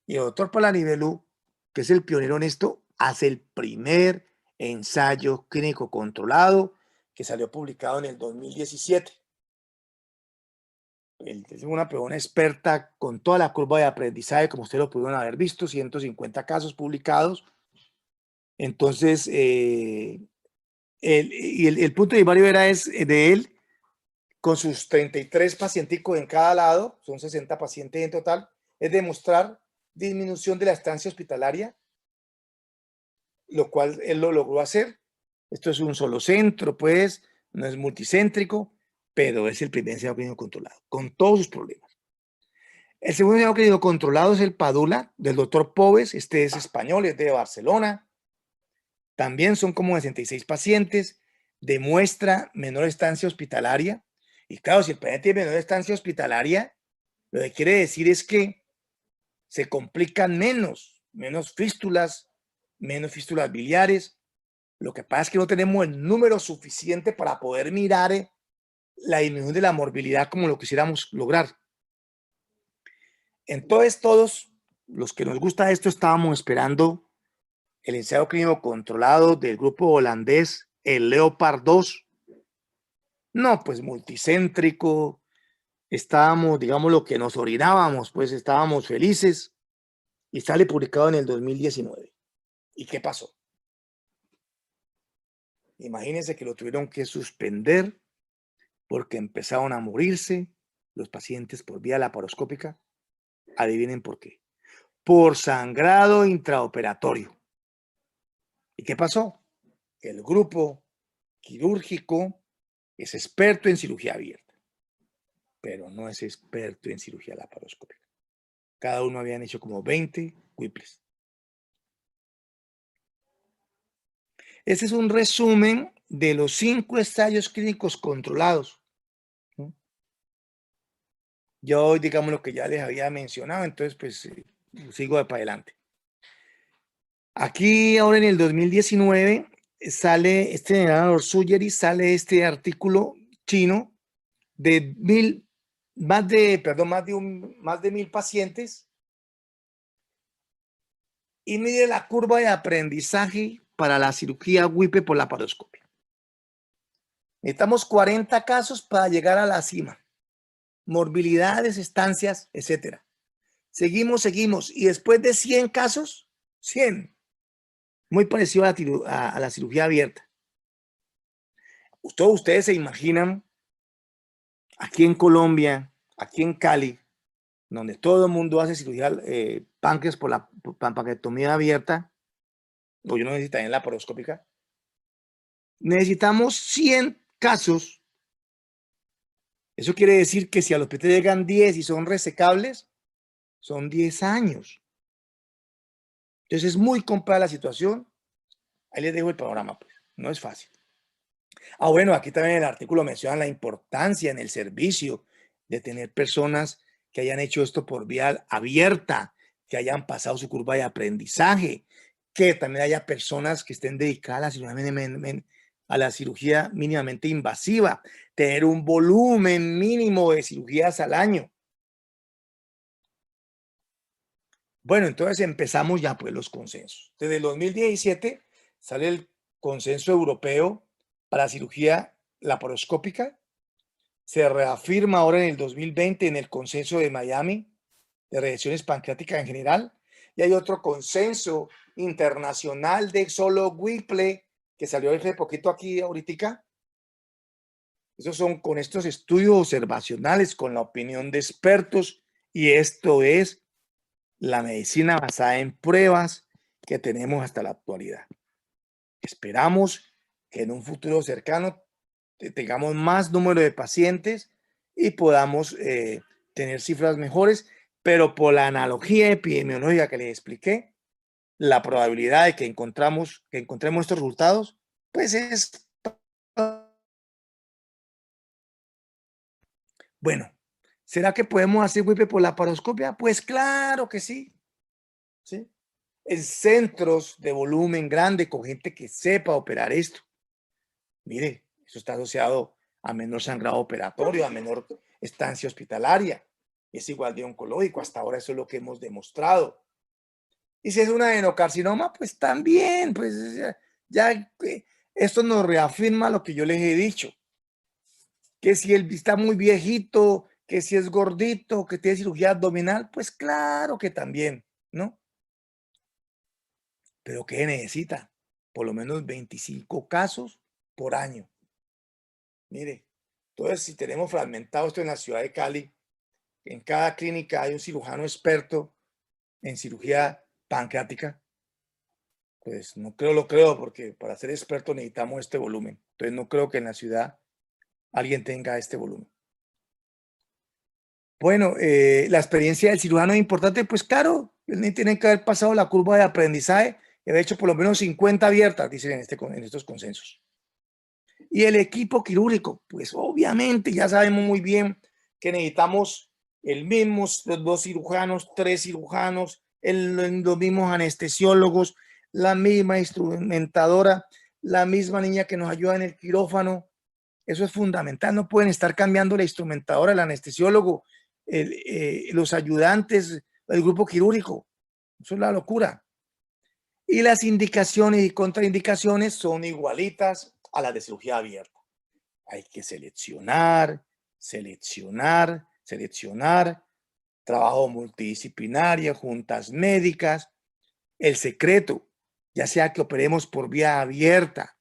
Speaker 2: y el doctor Palanivelú, que es el pionero en esto, hace el primer ensayo clínico controlado que salió publicado en el 2017. Es una persona experta con toda la curva de aprendizaje, como ustedes lo pudieron haber visto, 150 casos publicados. Entonces, el punto de Mario era de él, con sus 33 pacienticos en cada lado, son 60 pacientes en total, es demostrar disminución de la estancia hospitalaria, lo cual él lo logró hacer. Esto es un solo centro, pues, no es multicéntrico, pero es el primer ensayo clínico controlado, con todos sus problemas. El segundo ensayo clínico controlado es el PADULA, del doctor Pobes. Este es español, es de Barcelona. También son como 66 pacientes, demuestra menor estancia hospitalaria. Y claro, si el paciente tiene menor estancia hospitalaria, lo que quiere decir es que se complican menos fístulas biliares. Lo que pasa es que no tenemos el número suficiente para poder mirar la disminución de la morbilidad como lo quisiéramos lograr. Entonces, todos los que nos gusta esto estábamos esperando el ensayo clínico controlado del grupo holandés, el Leopard 2. No, pues multicéntrico. Estábamos, digamos, lo que nos orinábamos, pues estábamos felices. Y sale publicado en el 2019. ¿Y qué pasó? Imagínense que lo tuvieron que suspender porque empezaron a morirse los pacientes por vía laparoscópica. Adivinen por qué. Por sangrado intraoperatorio. ¿Y qué pasó? El grupo quirúrgico es experto en cirugía abierta, pero no es experto en cirugía laparoscópica. Cada uno habían hecho como 20 Whipples. Este es un resumen de los 5 ensayos clínicos controlados. Yo, digamos, lo que ya les había mencionado, entonces pues sigo para adelante. Aquí ahora en el 2019 sale Suyery, sale este artículo chino de más de 1000 pacientes y mide la curva de aprendizaje para la cirugía WIPE por laparoscopia. Necesitamos 40 casos para llegar a la cima. Morbilidades, estancias, etcétera. Seguimos, y después de 100 casos, 100, muy parecido a la cirugía abierta. Todos ustedes se imaginan aquí en Colombia, aquí en Cali, donde todo el mundo hace cirugía páncreas por la pancreatomía abierta, o yo no necesito también laparoscópica, necesitamos 100 casos. Eso quiere decir que si a los PT llegan 10 y son resecables, son 10 años. Entonces es muy complicada la situación. Ahí les dejo el panorama, pues. No es fácil. Bueno, aquí también el artículo menciona la importancia en el servicio de tener personas que hayan hecho esto por vía abierta, que hayan pasado su curva de aprendizaje, que también haya personas que estén dedicadas a la cirugía mínimamente invasiva, tener un volumen mínimo de cirugías al año. Bueno, entonces empezamos ya pues los consensos. Desde el 2017 sale el consenso europeo para cirugía laparoscópica. Se reafirma ahora en el 2020 en el consenso de Miami de reacciones pancreáticas en general. Y hay otro consenso internacional de solo Whipple que salió hace poquito aquí ahorita. Esos son con estos estudios observacionales, con la opinión de expertos, y esto es la medicina basada en pruebas que tenemos hasta la actualidad. Esperamos que en un futuro cercano tengamos más número de pacientes y podamos tener cifras mejores, pero por la analogía epidemiológica que les expliqué, la probabilidad de que encontremos estos resultados, pues es... Bueno, ¿será que podemos hacer WIPE por laparoscopia? Pues claro que sí. ¿Sí? En centros de volumen grande, con gente que sepa operar esto. Mire, eso está asociado a menor sangrado operatorio, a menor estancia hospitalaria. Es igual de oncológico. Hasta ahora eso es lo que hemos demostrado. Y si es un adenocarcinoma, pues también, pues esto nos reafirma lo que yo les he dicho, que si él está muy viejito, que si es gordito, que tiene cirugía abdominal, pues claro que también, ¿no? Pero ¿qué necesita? Por lo menos 25 casos por año. Mire, entonces si tenemos fragmentado esto en la ciudad de Cali, en cada clínica hay un cirujano experto en cirugía pancreática, pues no creo, lo creo, porque para ser experto necesitamos este volumen. Entonces no creo que en la ciudad alguien tenga este volumen. Bueno, la experiencia del cirujano es importante, pues claro, él tiene que haber pasado la curva de aprendizaje y haber hecho por lo menos 50 abiertas, dicen en estos consensos. Y el equipo quirúrgico, pues obviamente ya sabemos muy bien que necesitamos los 2 cirujanos, 3 cirujanos, los mismos anestesiólogos, la misma instrumentadora, la misma niña que nos ayuda en el quirófano. Eso es fundamental, no pueden estar cambiando la instrumentadora, el anestesiólogo, los ayudantes, el grupo quirúrgico. Eso es la locura. Y las indicaciones y contraindicaciones son igualitas a las de cirugía abierta. Hay que seleccionar, trabajo multidisciplinario, juntas médicas. El secreto, ya sea que operemos por vía abierta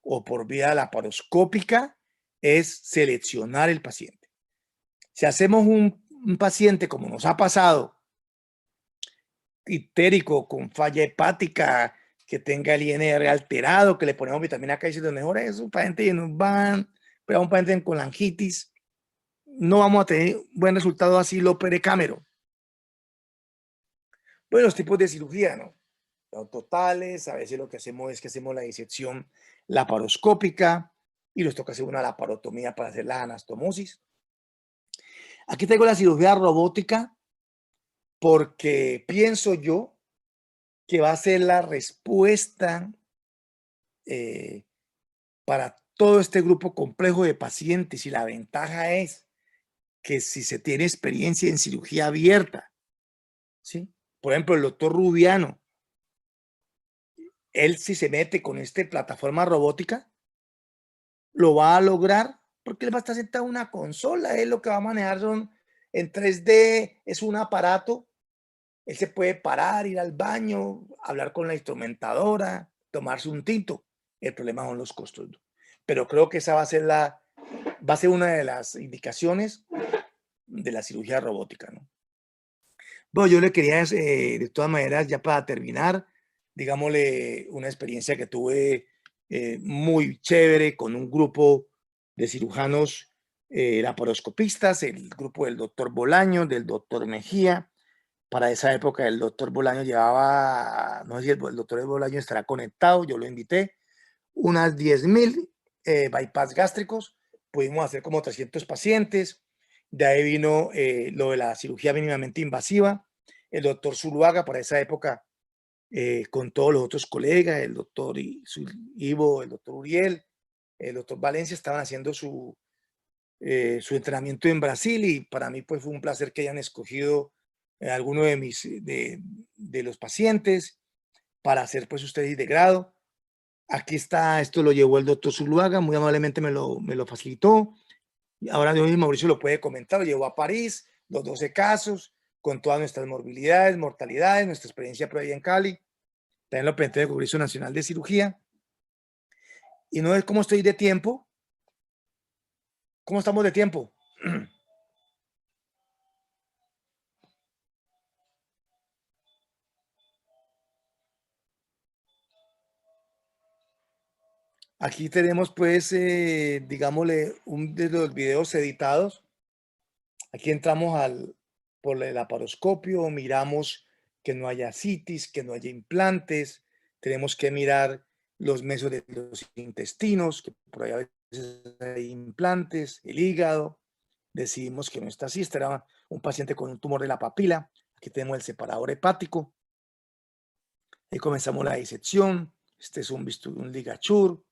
Speaker 2: o por vía laparoscópica, es seleccionar el paciente. Si hacemos un paciente como nos ha pasado, ictérico, con falla hepática, que tenga el INR alterado, que le ponemos vitamina K y se lo mejora, es un paciente que nos van, pero un paciente con colangitis, no vamos a tener buen resultado así lo perecámero. Bueno, los tipos de cirugía, ¿no? Los totales, a veces lo que hacemos es que hacemos la disección laparoscópica y nos toca hacer una laparotomía para hacer la anastomosis. Aquí tengo la cirugía robótica porque pienso yo que va a ser la respuesta para todo este grupo complejo de pacientes, y la ventaja es que si se tiene experiencia en cirugía abierta, ¿sí? Por ejemplo, el doctor Rubiano, él si se mete con esta plataforma robótica, lo va a lograr porque él va a estar sentado en una consola, él lo que va a manejar en 3D, es un aparato, él se puede parar, ir al baño, hablar con la instrumentadora, tomarse un tinto. El problema son los costos, ¿no? Pero creo que esa va a ser una de las indicaciones de la cirugía robótica, ¿no? Bueno, yo le quería, de todas maneras, ya para terminar, digámosle una experiencia que tuve muy chévere con un grupo de cirujanos laparoscopistas, el grupo del doctor Bolaño, del doctor Mejía. Para esa época el doctor Bolaño llevaba, no sé si el doctor Bolaño estará conectado, yo lo invité, unas 10.000 bypass gástricos, pudimos hacer como 300 pacientes, de ahí vino lo de la cirugía mínimamente invasiva, el doctor Zuluaga para esa época con todos los otros colegas, el doctor Ivo, el doctor Uriel, el doctor Valencia estaban haciendo su entrenamiento en Brasil, y para mí pues fue un placer que hayan escogido alguno de los pacientes para hacer pues su tesis de grado. Aquí está, esto lo llevó el doctor Zuluaga, muy amablemente me lo facilitó. Ahora Mauricio lo puede comentar, lo llevó a París, los 12 casos, con todas nuestras morbilidades, mortalidades, nuestra experiencia previa en Cali. También lo presenté en el Congreso Nacional de Cirugía. Y no es cómo estoy de tiempo. ¿Cómo estamos de tiempo? Aquí tenemos pues, digámosle, un de los videos editados. Aquí entramos por el laparoscopio, miramos que no haya citis, que no haya implantes. Tenemos que mirar los mesos de los intestinos, que por ahí a veces hay implantes, el hígado. Decidimos que no está así, este era un paciente con un tumor de la papila. Aquí tenemos el separador hepático. Ahí comenzamos la disección. Este es un ligachur.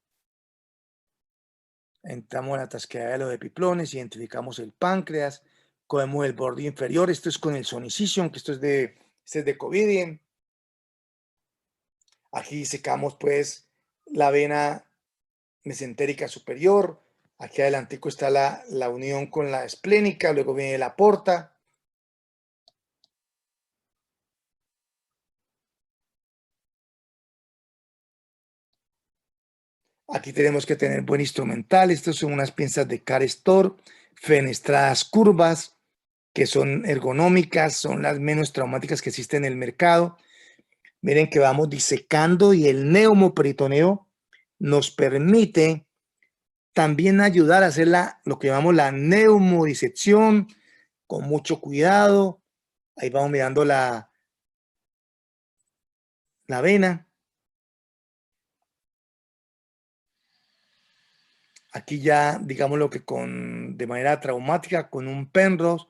Speaker 2: Entramos en la tasqueada de los epiplones, identificamos el páncreas, cogemos el borde inferior. Esto es con el Sonicision, que esto es de Covidien. Aquí disecamos pues la vena mesentérica superior. Aquí adelantico está la unión con la esplénica, luego viene la porta. Aquí tenemos que tener buen instrumental. Estas son unas pinzas de Carestor, fenestradas curvas, que son ergonómicas, son las menos traumáticas que existen en el mercado. Miren que vamos disecando y el neumoperitoneo nos permite también ayudar a hacer lo que llamamos la neumodisección con mucho cuidado. Ahí vamos mirando la vena. Aquí ya, digámoslo que de manera traumática, con un Penrose,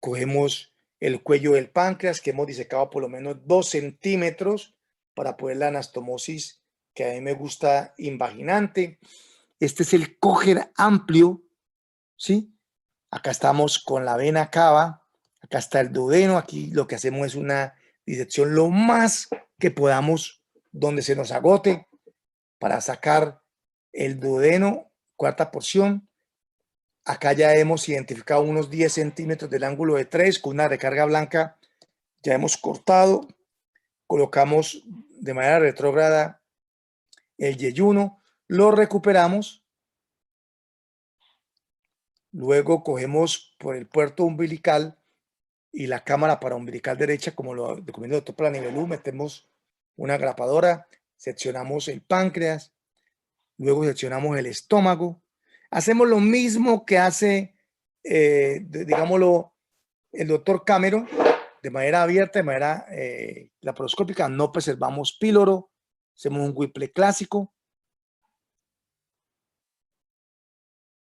Speaker 2: cogemos el cuello del páncreas, que hemos disecado por lo menos 2 centímetros para poder la anastomosis, que a mí me gusta invaginante. Este es el coger amplio, ¿sí? Acá estamos con la vena cava, acá está el duodeno, aquí lo que hacemos es una disección lo más que podamos, donde se nos agote, para sacar el duodeno, cuarta porción. Acá ya hemos identificado unos 10 centímetros del ángulo de 3 con una recarga blanca. Ya hemos cortado, colocamos de manera retrógrada el yeyuno, lo recuperamos. Luego cogemos por el puerto umbilical y la cámara para umbilical derecha, como lo recomienda el doctor Planivelú, metemos una grapadora, seccionamos el páncreas, luego seccionamos el estómago. Hacemos lo mismo que hace, digámoslo, el doctor Cameron, de manera abierta, de manera laparoscópica. No preservamos píloro, hacemos un Whipple clásico.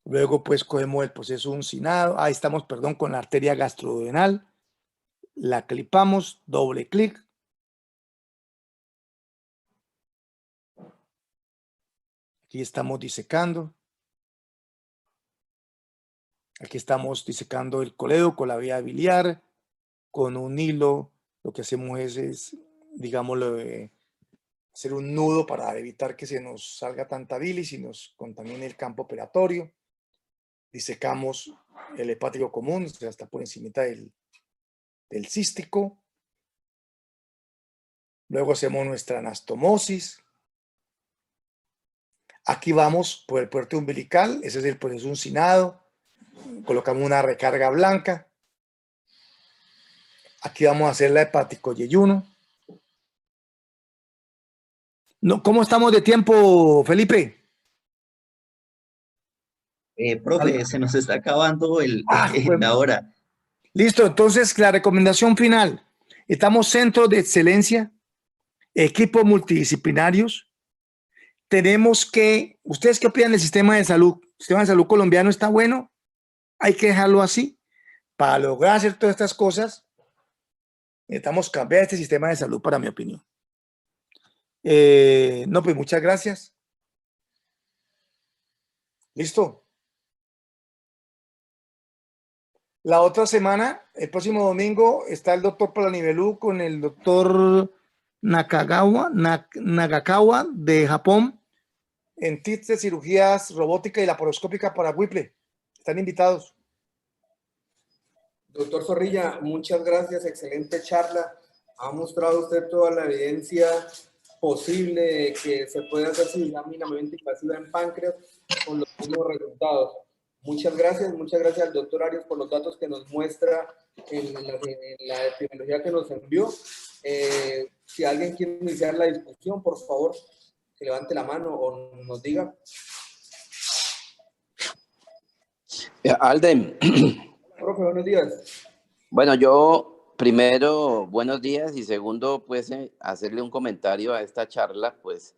Speaker 2: Luego pues cogemos el proceso uncinado, ahí estamos, perdón, con la arteria gastroduodenal, la clipamos, doble clic. Aquí estamos disecando. Aquí estamos disecando el coledo con la vía biliar, con un hilo. Lo que hacemos es digámoslo, hacer un nudo para evitar que se nos salga tanta bilis y nos contamine el campo operatorio. Disecamos el hepático común, o sea, está por encima del cístico. Luego hacemos nuestra anastomosis. Aquí vamos por el puerto umbilical, ese es el proceso uncinado. Colocamos una recarga blanca. Aquí vamos a hacer la hepático yeyuno. No, ¿cómo estamos de tiempo, Felipe?
Speaker 4: Profe, se nos está acabando
Speaker 2: Pues,
Speaker 4: la hora.
Speaker 2: listo, entonces la recomendación final. Estamos centro de excelencia, equipos multidisciplinarios. Tenemos que, ¿ustedes qué opinan del sistema de salud? ¿El sistema de salud colombiano está bueno? Hay que dejarlo así. Para lograr hacer todas estas cosas, necesitamos cambiar este sistema de salud, para mi opinión. No, pues muchas gracias. Listo. La otra semana, el próximo domingo, está el doctor Planivelú con el doctor Nagakawa de Japón en tips de cirugías robótica y laparoscópica para Whipple. Están invitados.
Speaker 1: Doctor Zorrilla, muchas gracias, excelente charla. Ha mostrado usted toda la evidencia posible de que se puede hacer cirugía mínimamente invasiva en páncreas con los mismos resultados. Muchas gracias al doctor Arias por los datos que nos muestra en la epidemiología que nos envió. Si alguien quiere iniciar la discusión, por favor, que levante la mano o nos diga.
Speaker 3: Alden.
Speaker 1: Profe, buenos días.
Speaker 3: Bueno, yo primero, buenos días, y segundo, pues hacerle un comentario a esta charla. Pues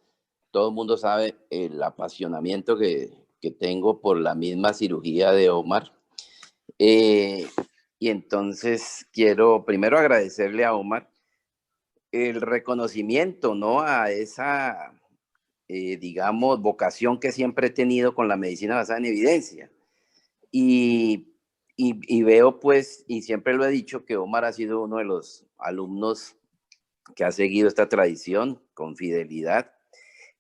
Speaker 3: todo el mundo sabe el apasionamiento que tengo por la misma cirugía de Omar. Y entonces quiero primero agradecerle a Omar el reconocimiento, ¿no?, a esa, digamos, vocación que siempre he tenido con la medicina basada en evidencia. Y veo, pues, y siempre lo he dicho, que Omar ha sido uno de los alumnos que ha seguido esta tradición con fidelidad.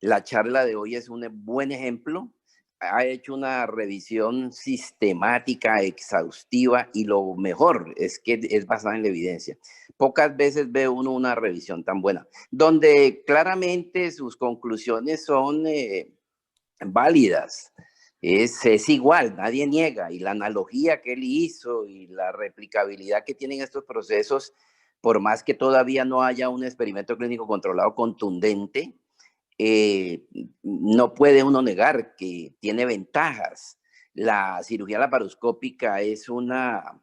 Speaker 3: La charla de hoy es un buen ejemplo. Ha hecho una revisión sistemática, exhaustiva, y lo mejor es que es basada en la evidencia. Pocas veces ve uno una revisión tan buena, donde claramente sus conclusiones son válidas. Es igual, nadie niega, y la analogía que él hizo y la replicabilidad que tienen estos procesos, por más que todavía no haya un experimento clínico controlado contundente, no puede uno negar que tiene ventajas. La cirugía laparoscópica es una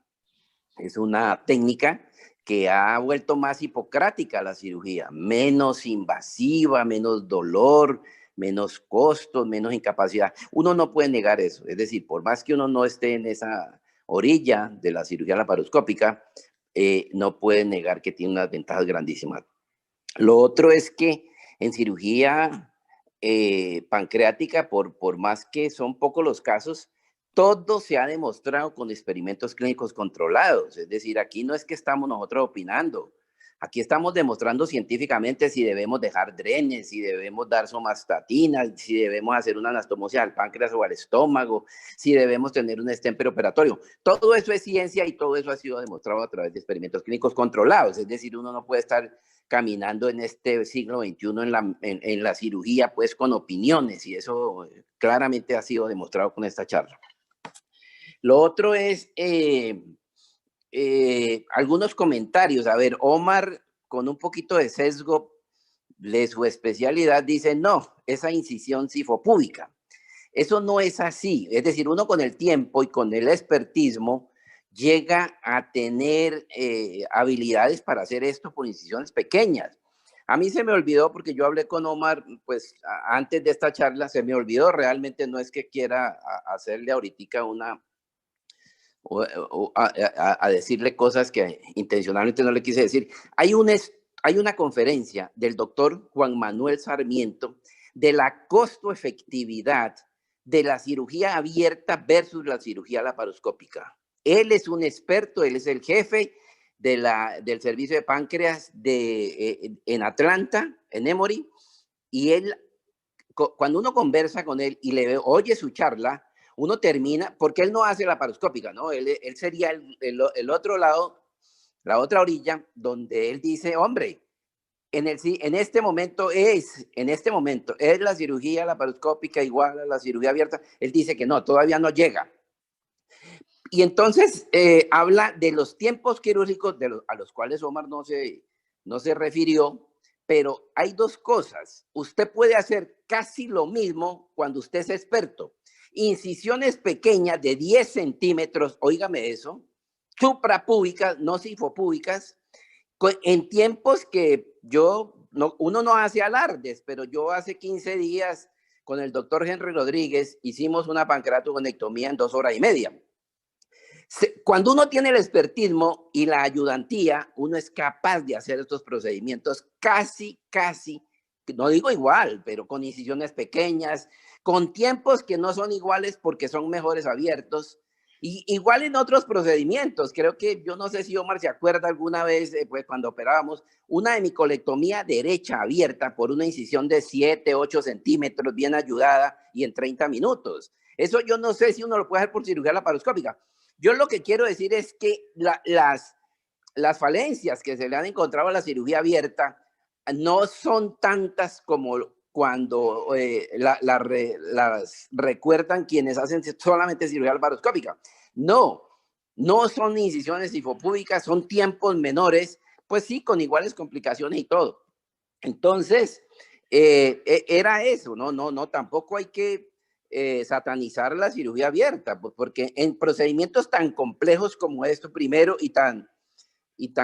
Speaker 3: técnica que ha vuelto más hipocrática la cirugía, menos invasiva, menos dolor, menos costos, menos incapacidad. Uno no puede negar eso. Es decir, por más que uno no esté en esa orilla de la cirugía laparoscópica, no puede negar que tiene unas ventajas grandísimas. Lo otro es que en cirugía pancreática, por más que son pocos los casos, todo se ha demostrado con experimentos clínicos controlados. Es decir, aquí no es que estamos nosotros opinando. Aquí estamos demostrando científicamente si debemos dejar drenes, si debemos dar somatostatina, si debemos hacer una anastomosis al páncreas o al estómago, si debemos tener un stent preoperatorio. Todo eso es ciencia y todo eso ha sido demostrado a través de experimentos clínicos controlados. Es decir, uno no puede estar caminando en este siglo XXI en la cirugía, pues, con opiniones, y eso claramente ha sido demostrado con esta charla. Lo otro es algunos comentarios. A ver, Omar, con un poquito de sesgo de su especialidad, dice, no, esa incisión sifopúbica. Eso no es así. Es decir, uno con el tiempo y con el expertismo llega a tener habilidades para hacer esto por incisiones pequeñas. A mí se me olvidó, porque yo hablé con Omar, pues antes de esta charla, se me olvidó. Realmente no es que quiera hacerle ahorita a decirle cosas que intencionalmente no le quise decir. Hay una conferencia del doctor Juan Manuel Sarmiento de la costo-efectividad de la cirugía abierta versus la cirugía laparoscópica. Él es un experto, él es el jefe del servicio de páncreas en Atlanta, en Emory, y él, cuando uno conversa con él y le oye su charla, uno termina, porque él no hace laparoscópica, ¿no? Él sería el otro lado, la otra orilla, donde él dice, hombre, en este momento es la cirugía laparoscópica igual a la cirugía abierta. Él dice que no, todavía no llega. Y entonces habla de los tiempos quirúrgicos a los cuales Omar no se refirió, pero hay dos cosas. Usted puede hacer casi lo mismo cuando usted es experto. Incisiones pequeñas de 10 centímetros, óigame eso, suprapúbicas, no sifopúbicas, en tiempos que uno no hace alardes, pero yo hace 15 días con el doctor Henry Rodríguez hicimos una pancreatoconectomía en 2 horas y media. Cuando uno tiene el expertismo y la ayudantía, uno es capaz de hacer estos procedimientos casi, no digo igual, pero con incisiones pequeñas, con tiempos que no son iguales porque son mejores abiertos. Y igual en otros procedimientos, creo que, yo no sé si Omar se acuerda alguna vez, pues cuando operábamos, una hemicolectomía derecha abierta por una incisión de 7, 8 centímetros, bien ayudada y en 30 minutos. Eso yo no sé si uno lo puede hacer por cirugía laparoscópica. Yo lo que quiero decir es que las falencias que se le han encontrado a la cirugía abierta no son tantas como cuando las recuerdan quienes hacen solamente cirugía laparoscópica. No son incisiones sifopúbicas, son tiempos menores, pues sí, con iguales complicaciones y todo. Entonces, era eso, no, tampoco hay que satanizar la cirugía abierta, pues porque en procedimientos tan complejos como esto, primero, y tan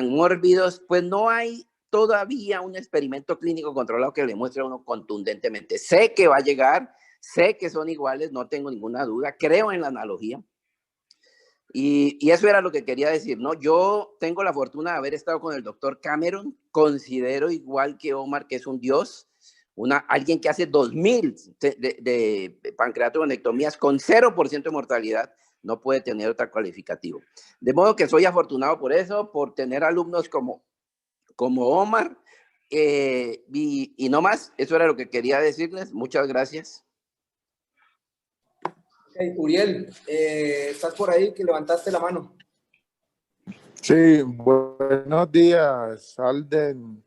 Speaker 3: mórbidos, pues no hay todavía un experimento clínico controlado que le muestre a uno contundentemente. Sé que va a llegar, sé que son iguales, no tengo ninguna duda, creo en la analogía. Y eso era lo que quería decir, ¿no? Yo tengo la fortuna de haber estado con el doctor Cameron, considero igual que Omar que es un dios, alguien que hace 2000 de pancreatoconectomías con 0% de mortalidad, no puede tener otro calificativo. De modo que soy afortunado por eso, por tener alumnos como Omar, Y no más, eso era lo que quería decirles. Muchas gracias.
Speaker 1: Okay, Uriel, ¿estás por ahí que levantaste la mano?
Speaker 5: Sí, buenos días, Alden,